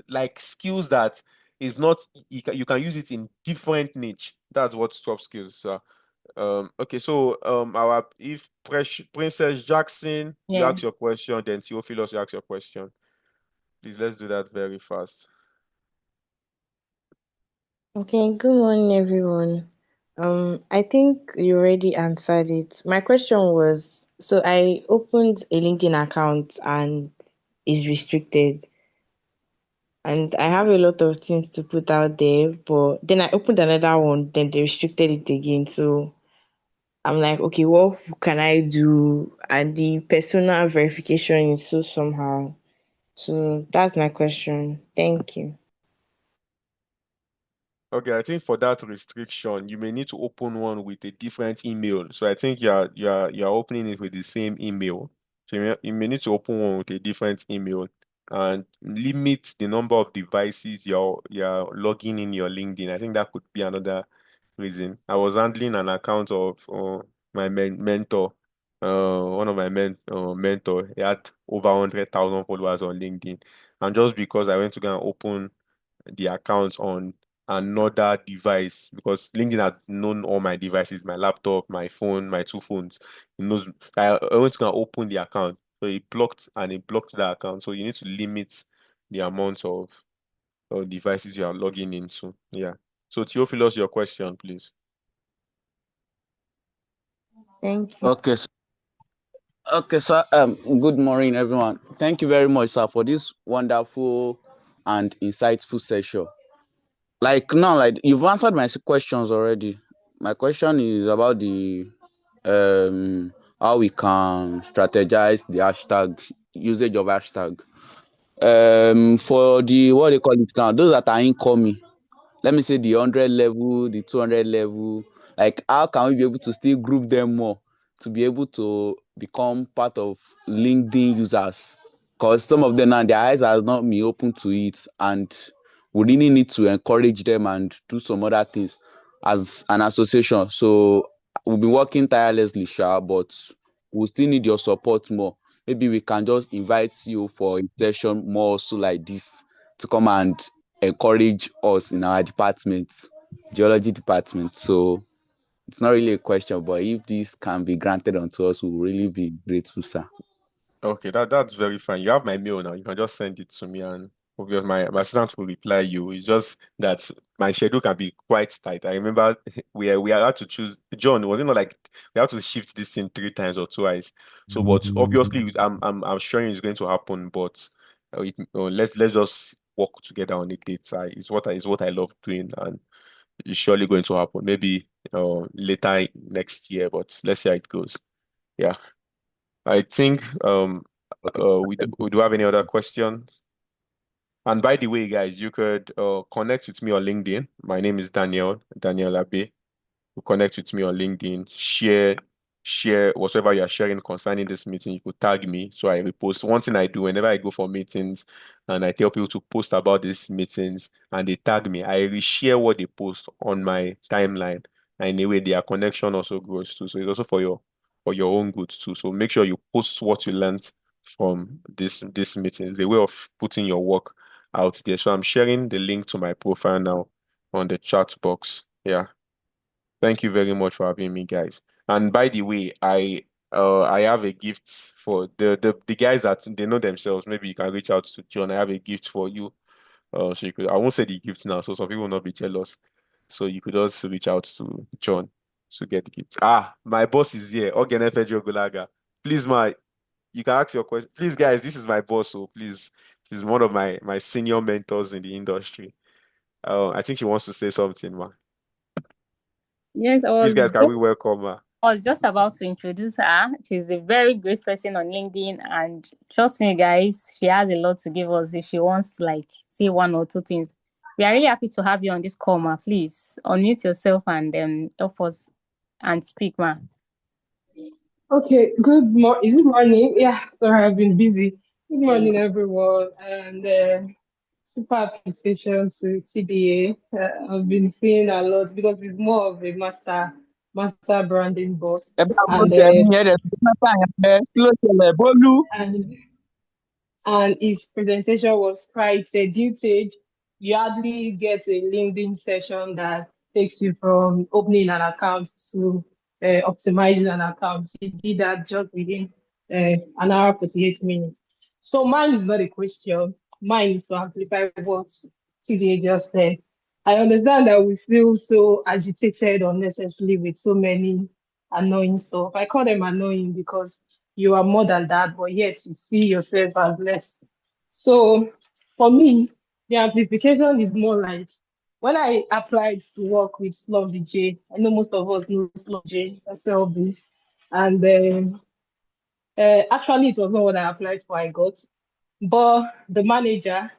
like skills that is not you can use it in different niche. That's what soft skills are. Okay, so our if Princess Jackson, you Yeah. ask your question, then Theophilus, you ask your question. Please, let's do that very fast. Okay, good morning, everyone. I think you already answered it. My question was, so I opened a LinkedIn account and it's restricted, and I have a lot of things to put out there, but then I opened another one, then they restricted it again. So I'm like, okay, what can I do? And the personal verification is so somehow. So that's my question. Thank you. Okay, I think for that restriction, you may need to open one with a different email. So I think you're opening it with the same email. So you may need to open one with a different email and limit the number of devices you're logging in your LinkedIn. I think that could be another reason. I was handling an account of my mentor. One of my mentor, he had over 100,000 followers on LinkedIn, and just because I went to go and open the account on another device, because LinkedIn had known all my devices, my laptop, my phone, my two phones. It knows I went to go and open the account. So it blocked the account. So you need to limit the amount of devices you are logging into. Yeah. So Theophilus, your question, please. Thank you. Okay, okay, sir. Good morning, everyone. Thank you very much, sir, for this wonderful and insightful session. Like now, like you've answered my questions already. My question is about the how we can strategize the hashtag usage of hashtag. For the what they call it now, those that are incoming, let me say the 100 level, the 200 level, like how can we be able to still group them more to be able to become part of LinkedIn users? Because some of them now their eyes are not me open to it, and we really need to encourage them and do some other things as an association. So we've been working tirelessly, sure, but we still need your support more. Maybe we can just invite you for a session more so like this to come and encourage us in our department, geology department. So it's not really a question, but if this can be granted unto us, we will really be grateful, sir. Okay, that's very fine. You have my mail now. You can just send it to me, and obviously my assistant will reply you. It's just that my schedule can be quite tight. I remember we are allowed to choose. John, was it not like we have to shift this thing 3 times or twice? So, but obviously, I'm sure it's going to happen. But let's just work together on a date. Is what I love doing, and it's surely going to happen. Maybe later next year, but let's see how it goes. Yeah. I think we do have any other questions? And by the way, guys, you could connect with me on LinkedIn. My name is Daniel Abe. You connect with me on LinkedIn, share whatever you are sharing concerning this meeting. You could tag me so I repost. One thing I do whenever I go for meetings and I tell people to post about these meetings and they tag me, I reshare what they post on my timeline. And in a way, their connection also grows too. So it's also for your own good too. So make sure you post what you learned from this meeting. It's a way of putting your work out there. So I'm sharing the link to my profile now on the chat box. Yeah. Thank you very much for having me, guys. And by the way, I have a gift for the guys that they know themselves. Maybe you can reach out to John. I have a gift for you. So you could I won't say the gift now, so some people will not be jealous. So you could also reach out to John to get the gift. Ah, my boss is here. Ogenefe Gulaga. Please, you can ask your question. Please, guys, this is my boss, so please, this is one of my senior mentors in the industry. I think she wants to say something, ma. Yes, Please, guys, can we welcome her? I was just about to introduce her. She's a very great person on LinkedIn, and trust me, guys, she has a lot to give us if she wants to like say one or two things. We are really happy to have you on this call, ma. Please unmute yourself and help us and speak, ma. Okay, good morning. Is it morning? Yeah, sorry, I've been busy. Good morning, everyone, and super appreciation to TDA. I've been seeing a lot because it's more of a master branding boss, and and his presentation was quite educative. You hardly get a LinkedIn session that takes you from opening an account to optimizing an account. He did that just within an hour, 48 minutes. So mine is not a question. Mine is to amplify what TDA just said. I understand that we feel so agitated unnecessarily with so many annoying stuff. I call them annoying because you are more than that, but yet you see yourself as less. So for me, the amplification is more like when I applied to work with Lovely J, I know most of us know Lovely J, SLB, and actually it was not what I applied for, I got. But the manager,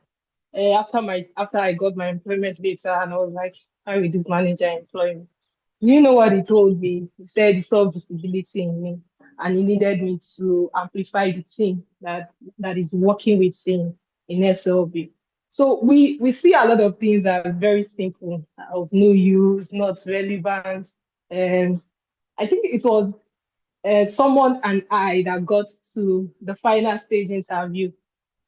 after I got my employment letter, and I was like, how will this manager employ me? You know what he told me? He said he saw visibility in me and he needed me to amplify the team that is working with him in SLB. So we see a lot of things that are very simple, of no use, not relevant. And I think it was someone and I that got to the final stage interview.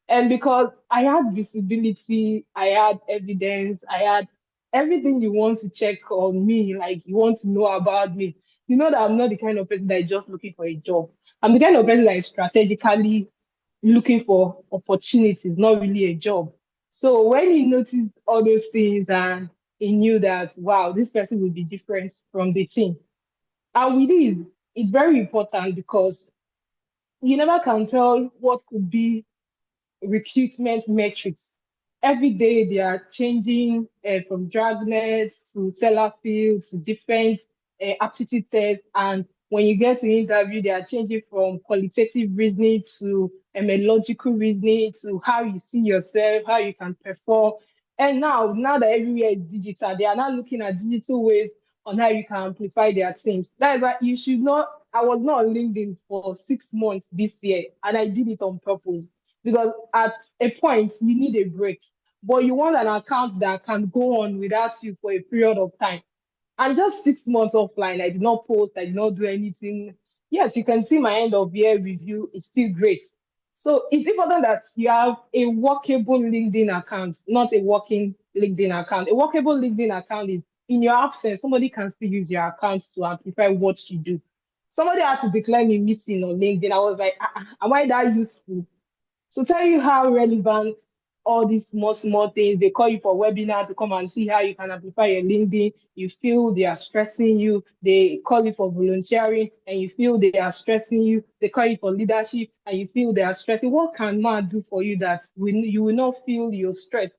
And because I had visibility, I had evidence, I had everything you want to check on me, like you want to know about me. You know that I'm not the kind of person that is just looking for a job. I'm the kind of person that is strategically looking for opportunities, not really a job. So when he noticed all those things and he knew that, wow, this person will be different from the team. And with this, it's very important because you never can tell what could be recruitment metrics every day they are changing from dragnet to seller field to different aptitude tests. And when you get to interview, they are changing from qualitative reasoning to a logical reasoning to how you see yourself, how you can perform. And now that everywhere is digital, they are now looking at digital ways on how you can amplify their teams. That is why you should not. I was not on LinkedIn for 6 months this year, and I did it on purpose because at a point you need a break, but you want an account that can go on without you for a period of time. And just 6 months offline, I did not post, I did not do anything. Yes, you can see my end of year review is still great. So it's important that you have a workable LinkedIn account, not a working LinkedIn account. A workable LinkedIn account is in your absence, somebody can still use your account to amplify what you do. Somebody had to declare me missing on LinkedIn. I was like, am I that useful? To tell you how relevant all these small things, they call you for webinar to come and see how you can amplify your LinkedIn. You feel they are stressing you. They call you for volunteering and you feel they are stressing you. They call you for leadership and you feel they are stressing. What can man do for you that you will not feel your stress,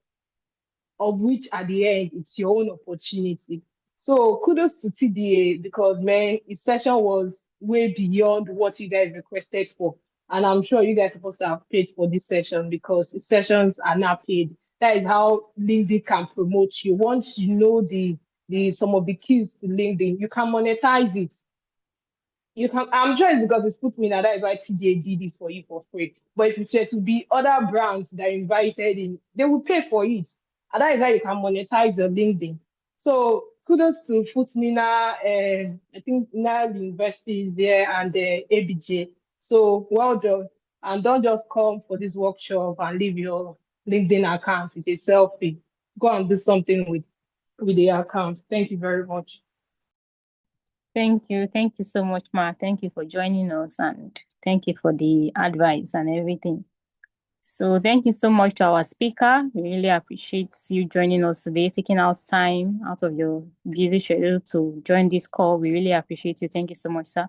of which at the end it's your own opportunity? So kudos to TDA because man, his session was way beyond what you guys requested for. And I'm sure you guys are supposed to have paid for this session because the sessions are not paid. That is how LinkedIn can promote you. Once you know the some of the keys to LinkedIn, you can monetize it. You can, I'm sure it's because it's FUTMinna, that is why TDA did this for you for free. But if it were to be other brands that are invited in, they will pay for it. And that is how you can monetize your LinkedIn. So kudos to FUTMinna, I think NILE University is there and ABUJA. So well done. And don't just come for this workshop and leave your LinkedIn account with a selfie. Go and do something with the account. Thank you very much. Thank you. Thank you so much, Ma. Thank you for joining us and thank you for the advice and everything. So thank you so much to our speaker. We really appreciate you joining us today, taking out time out of your busy schedule to join this call. We really appreciate you. Thank you so much, sir.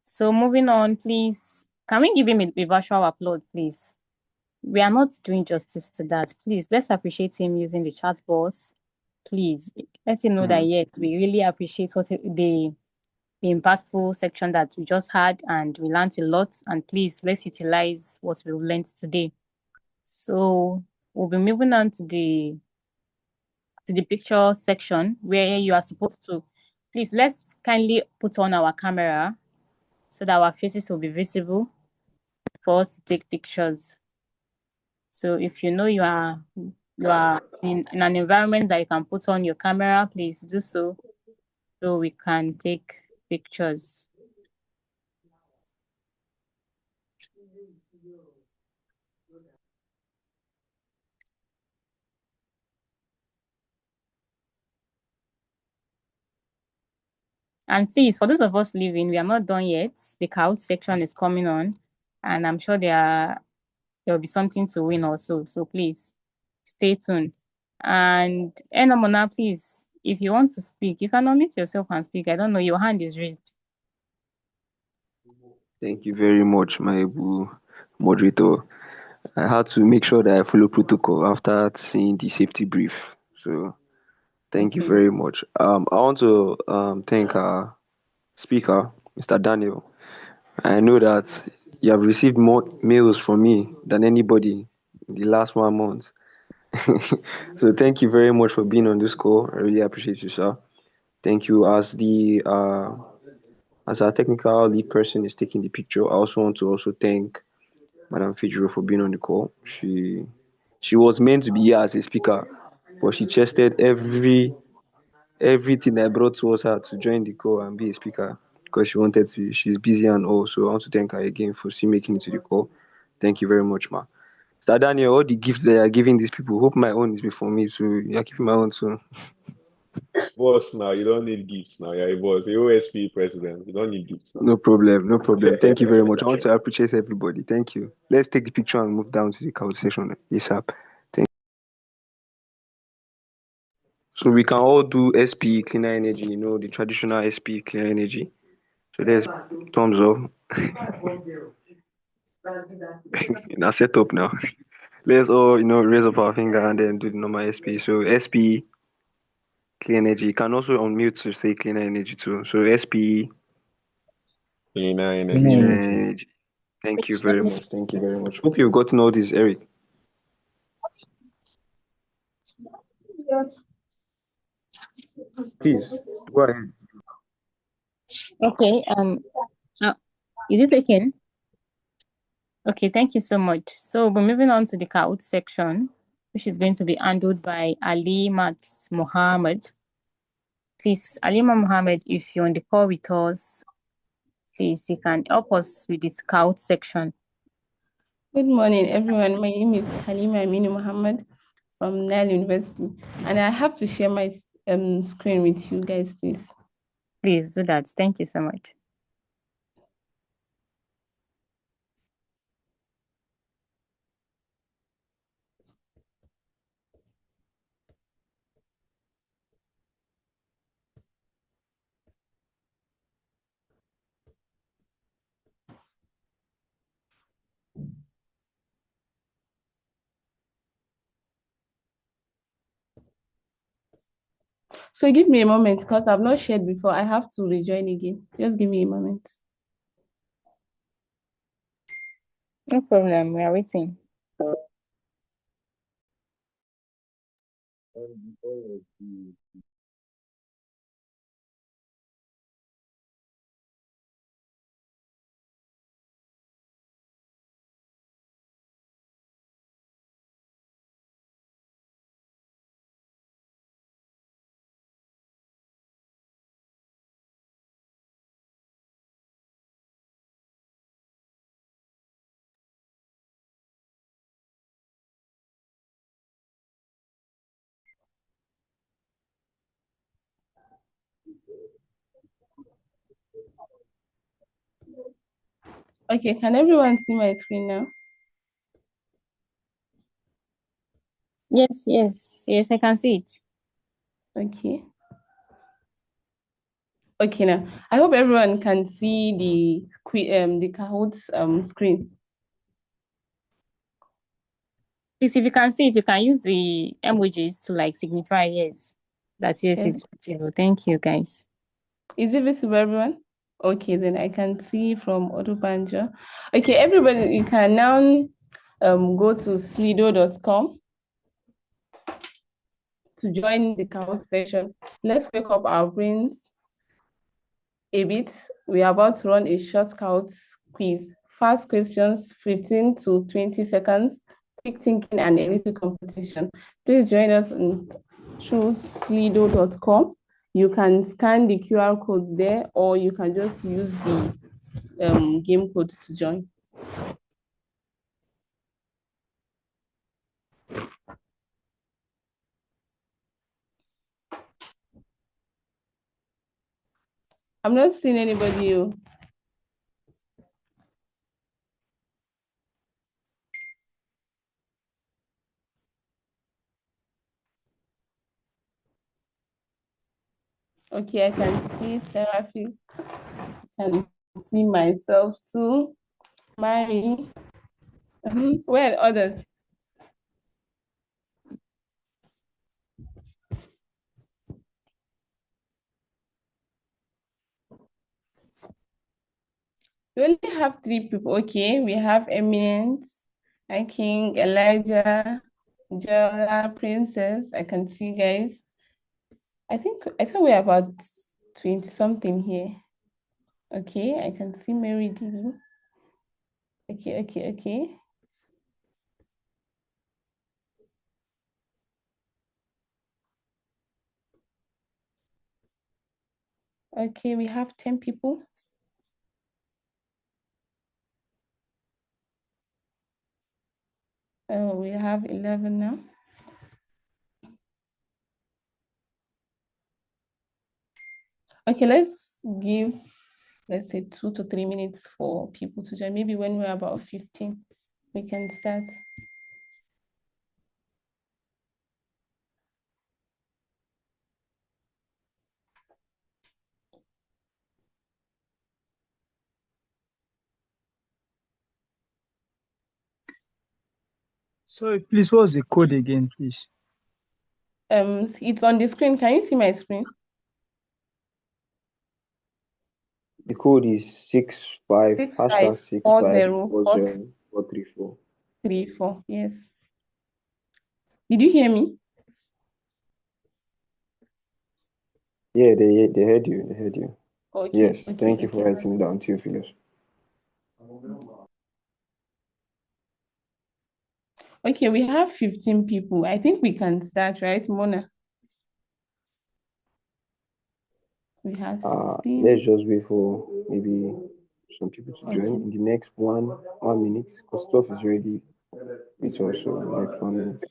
So moving on, please, can we give him a virtual applause, please? We are not doing justice to that. Please, let's appreciate him using the chat box. Please, let him know that, yes, we really appreciate what the impactful section that we just had, and we learned a lot. And please, let's utilize what we learned today. So we'll be moving on to the picture section where you are supposed to, please, let's kindly put on our camera so that our faces will be visible for us to take pictures. So if you know you are in an environment that you can put on your camera, please do so we can take pictures. And please, for those of us leaving, we are not done yet. The couch section is coming on, and I'm sure there will be something to win also. So please stay tuned. And Enomona, please, if you want to speak, you can unmute yourself and speak. I don't know, your hand is raised. Thank you very much, my moderator. I had to make sure that I follow protocol after seeing the safety brief. So thank you very much. I want to thank our speaker, Mr. Daniel. I know that you have received more mails from me than anybody in the last 1 month. So thank you very much for being on this call. I really appreciate you, sir. Thank you. As our technical lead person is taking the picture, I also want to thank Madam Fijiro for being on the call. She was meant to be here as a speaker, but she chested everything I brought towards her to join the call and be a speaker because she wanted to. She's busy and all. So I want to thank her again for still making it to the call. Thank you very much, ma. Sir Daniel, all the gifts that you are giving these people, hope my own is before me. So you're keeping my own too. Boss, now you don't need gifts now. You're a boss, the OSP president. You don't need gifts now. No problem, no problem. Thank you very much. I want to appreciate everybody. Thank you. Let's take the picture and move down to the couch session ASAP. Thank you. So we can all do SPE cleaner energy, the traditional SPE cleaner energy. So there's thumbs up. Now set up now. Let's all, raise up our finger and then do the normal SPE. So SPE, clean energy. You can also unmute to say cleaner energy too. So SPE, Cleaner Clean energy. cleaner energy. energy. Thank you very much. Thank you very much. Hope you've gotten all this, Eric. Please go ahead. Okay. Uh, is it taken? Okay, thank you so much. So we're moving on to the Kahoot section, which is going to be handled by Alimat Mohammed. Please, Alimat Mohammed, if you're on the call with us, please, you can help us with this Kahoot section. Good morning, everyone. My name is Halima Aminu Muhammad from NILE University, and I have to share my screen with you guys, please. Please do that. Thank you so much. So give me a moment because I've not shared before. I have to rejoin again. Just give me a moment. No problem. We are waiting. Okay, can everyone see my screen now? Yes, I can see it. Okay. Okay, now I hope everyone can see the Kahoot screen. Please, if you can see it, you can use the emojis to like signify yes. That's yes, Yes. it's visible. Thank you, guys. Is it visible, everyone? Okay, then I can see from Odubanjo. Okay, everybody, you can now go to slido.com to join the Kahoot session. Let's wake up our brains a bit. We are about to run a short Kahoot quiz. Fast questions, 15 to 20 seconds, quick thinking and a little competition. Please join us through slido.com. You can scan the QR code there, or you can just use the game code to join. I'm not seeing anybody. Okay, I can see Seraphi. I can see myself too. Mary. Where are others? We only have 3 people. Okay, we have Eminent, King, Elijah, Jola, Princess. I can see guys. I think we're about 20 something here. Okay, I can see Mary Didi. Okay. Okay, we have 10 people. Oh, we have 11 now. Okay, let's say 2 to 3 minutes for people to join. Maybe when we're about 15, we can start. Sorry, please, what's the code again, please? It's on the screen. Can you see my screen? The code is 65 hashtag 65404334. 654334. Yes. Did you hear me? Yeah, they heard you. They heard you. Okay. Yes, Okay. thank you for Okay. writing it down, Theophilus. Okay, we have 15 people. I think we can start, right, Mona? We have 16. Let's just wait for maybe some people to join Okay. in the next 1 minute, because stuff is ready. It's also like 1 minute.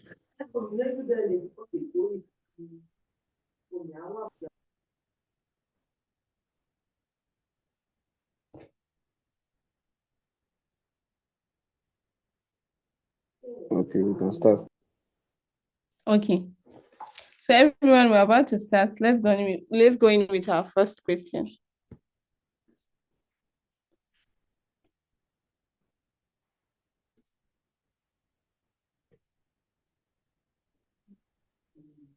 Okay, we can start. Okay. So everyone, we're about to start. Let's go in with our first question.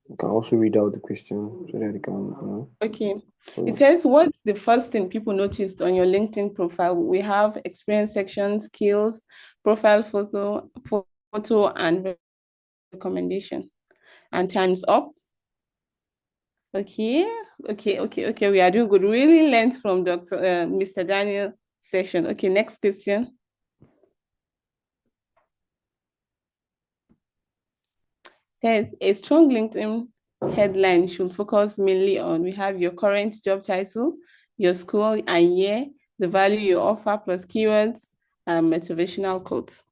You can also read out the question so that they can, Okay. follow. It says, what's the first thing people noticed on your LinkedIn profile? We have experience section, skills, profile photo, and recommendation. And time's up. Okay. We are doing good. We really learned from Mr. Daniel session. Okay, next question. Says a strong LinkedIn headline should focus mainly on, we have your current job title, your school and year, the value you offer plus keywords, and motivational quotes.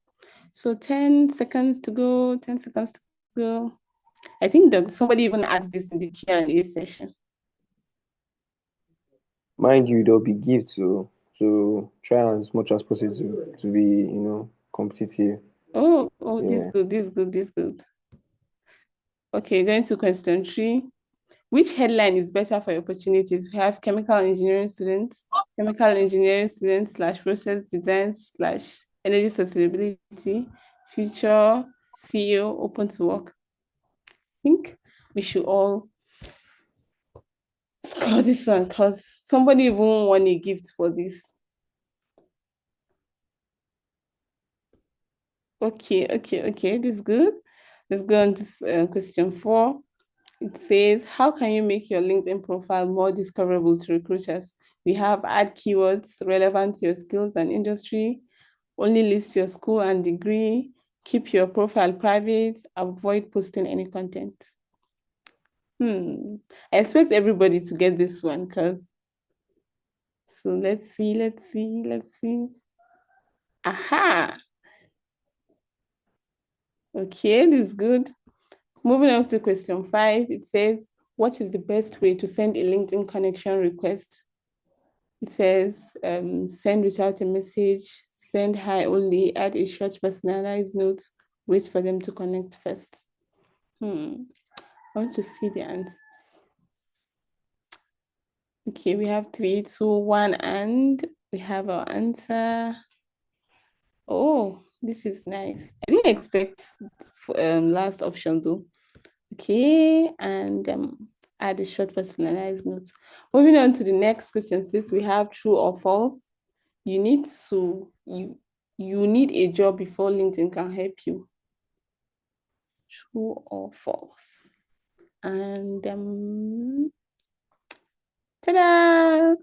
So 10 seconds to go, 10 seconds to go. I think somebody even asked this in the Q&A session. Mind you, there'll be gifts, so try as much as possible to be, competitive. Oh, Yeah. this good. Okay, going to question 3. Which headline is better for opportunities? We have chemical engineering students slash process design slash energy sustainability, future CEO, open to work. I think we should all score this one because somebody even won a gift for this. Okay, this is good. Let's go on to question 4. It says, how can you make your LinkedIn profile more discoverable to recruiters? We have add keywords relevant to your skills and industry, only list your school and degree, keep your profile private, avoid posting any content. I expect everybody to get this one because, so let's see. Aha! Okay, this is good. Moving on to question 5, it says, what is the best way to send a LinkedIn connection request? It says, send without a message, send hi only, add a short personalized note, wait for them to connect first. I want to see the answers. Okay, we have 3, 2, 1, and we have our answer. Oh, this is nice. I didn't expect last option though. Okay, and add a short personalized note. Moving on to the next question, since we have true or false, you need a job before LinkedIn can help you. True or false? And ta-da!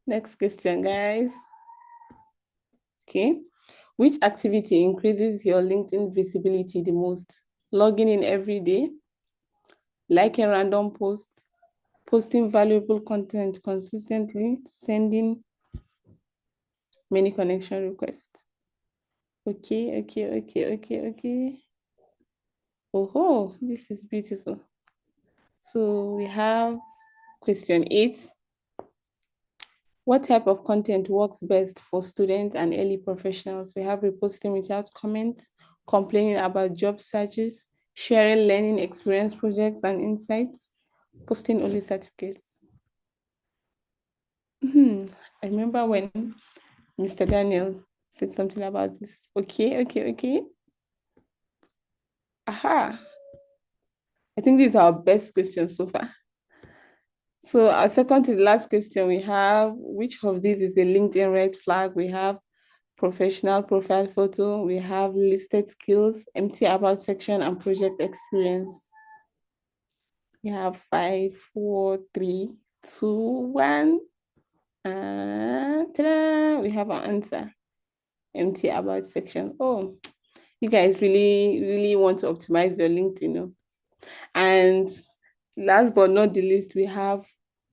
Next question, guys. Okay. Which activity increases your LinkedIn visibility the most? Logging in every day, liking random posts, posting valuable content consistently, sending many connection requests. Okay. Oh, this is beautiful. So we have question 8. What type of content works best for students and early professionals? We have reposting without comments, complaining about job searches, sharing learning experience projects and insights, posting only certificates. I remember when Mr. Daniel said something about this. Okay. Aha. I think this is our best question so far. So our second to the last question, we have, which of these is a LinkedIn red flag? We have professional profile photo, we have listed skills, empty about section, and project experience. We have 5, 4, 3, 2, 1. Ta-da! We have an answer. Empty about section. Oh, you guys really want to optimize your LinkedIn. And last but not the least, we have,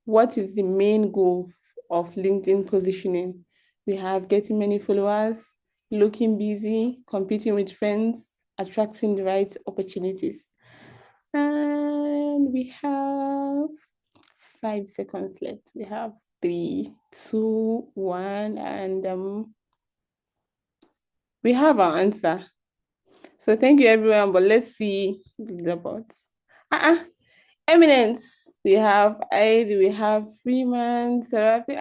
what is the main goal of LinkedIn positioning? We have getting many followers, looking busy, competing with friends, attracting the right opportunities. And we have 5 seconds left. We have 3, 2, 1, and we have our answer. So thank you, everyone. But let's see the bots. Eminence. We have Aid, we have Freeman, Seraphi.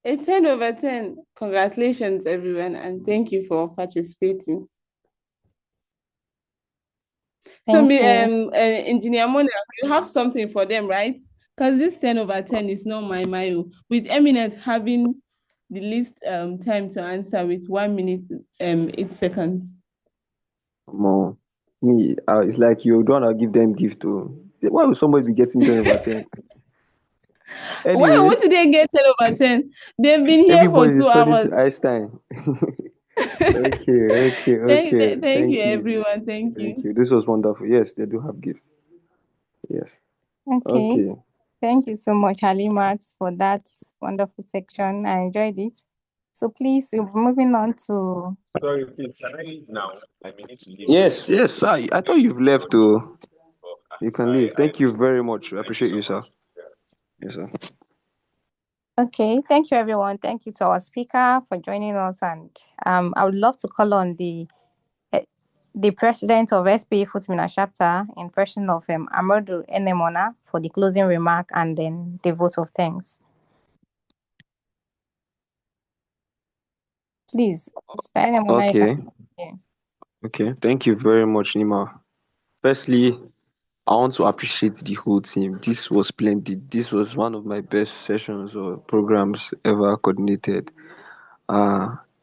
A 10 over 10. Congratulations, everyone, and thank you for participating. Thank you. Engineer Mona, you have something for them, right? Because this 10 over 10 is not my mile. With Eminence having the least time to answer with 1 minute 8 seconds. More me, it's like you don't want to give them gift to. Why would somebody be getting 10 over 10? Why Anyway, would they get 10 over 10? They've been here for everybody is 2 studying hours. to Einstein. Okay. Thank you, Thank you. everyone. Thank Thank you. you. This was wonderful. Yes, they do have gifts. Yes. Okay. Okay. Thank you so much, Halimat, for that wonderful section. I enjoyed it. So please, we're moving on to. Sorry, please, can I leave now? I may need to leave. Yes. I thought you've left too. You can leave. I Thank you very much. I thank you appreciate so you, sir. much. Yes, sir. Okay, thank you, everyone. Thank you to our speaker for joining us. And I would love to call on the president of SPE FUTMinna Chapter in person of Amadou Enemona for the closing remark and then the vote of thanks. Please, Mr. Enemona, you Okay. can. Yeah. Okay. Thank you very much, Nima. Firstly, I want to appreciate the whole team. This was splendid. This was one of my best sessions or programs ever coordinated.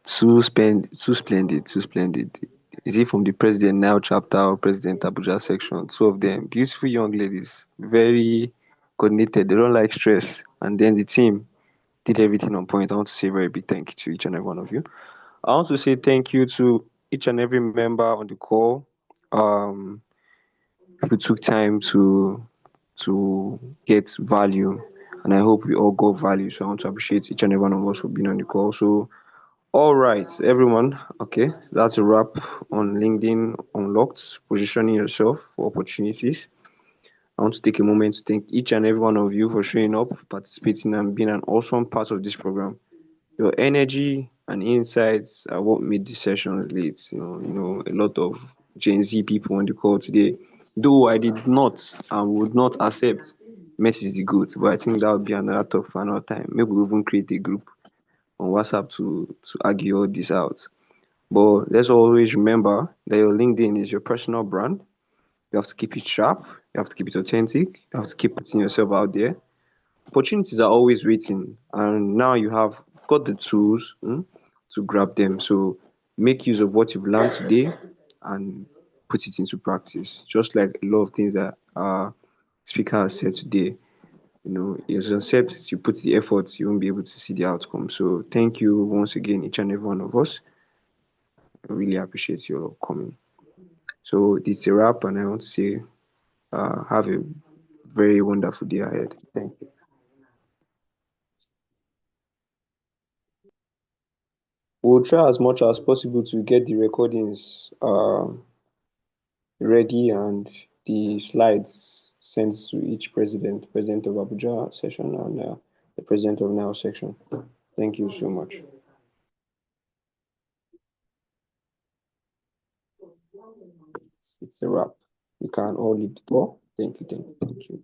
Too splendid. Is it from the President Now chapter or President Abuja section? Two of them, beautiful young ladies, very coordinated. They don't like stress. And then the team did everything on point. I want to say a very big thank you to each and every one of you. I want to say thank you to each and every member on the call. Um, who took time to get value, and I hope we all got value. So I want to appreciate each and every one of us for being on the call. So all right, everyone. Okay, that's a wrap on LinkedIn Unlocked, positioning yourself for opportunities. I want to take a moment to thank each and every one of you for showing up, participating, and being an awesome part of this program. Your energy and insights are what made the sessions late. A lot of Gen Z people on the call today. Though I did not and would not accept Messi is the goat, but I think that would be another talk for another time. Maybe we even create a group on WhatsApp to argue all this out. But let's always remember that your LinkedIn is your personal brand. You have to keep it sharp. You have to keep it authentic. You have to keep putting yourself out there. Opportunities are always waiting, and now you have got the tools to grab them. So make use of what you've learned today and put it into practice. Just like a lot of things that our speaker has said today, it's except you put the effort, you won't be able to see the outcome. So thank you once again, each and every one of us. I really appreciate your coming. So this is a wrap, and I want to say have a very wonderful day ahead. Thank you. We'll try as much as possible to get the recordings ready and the slides sent to each president of Abuja session and the president of NILE section. Thank you so much. It's a wrap. You can all leave the call. Thank you.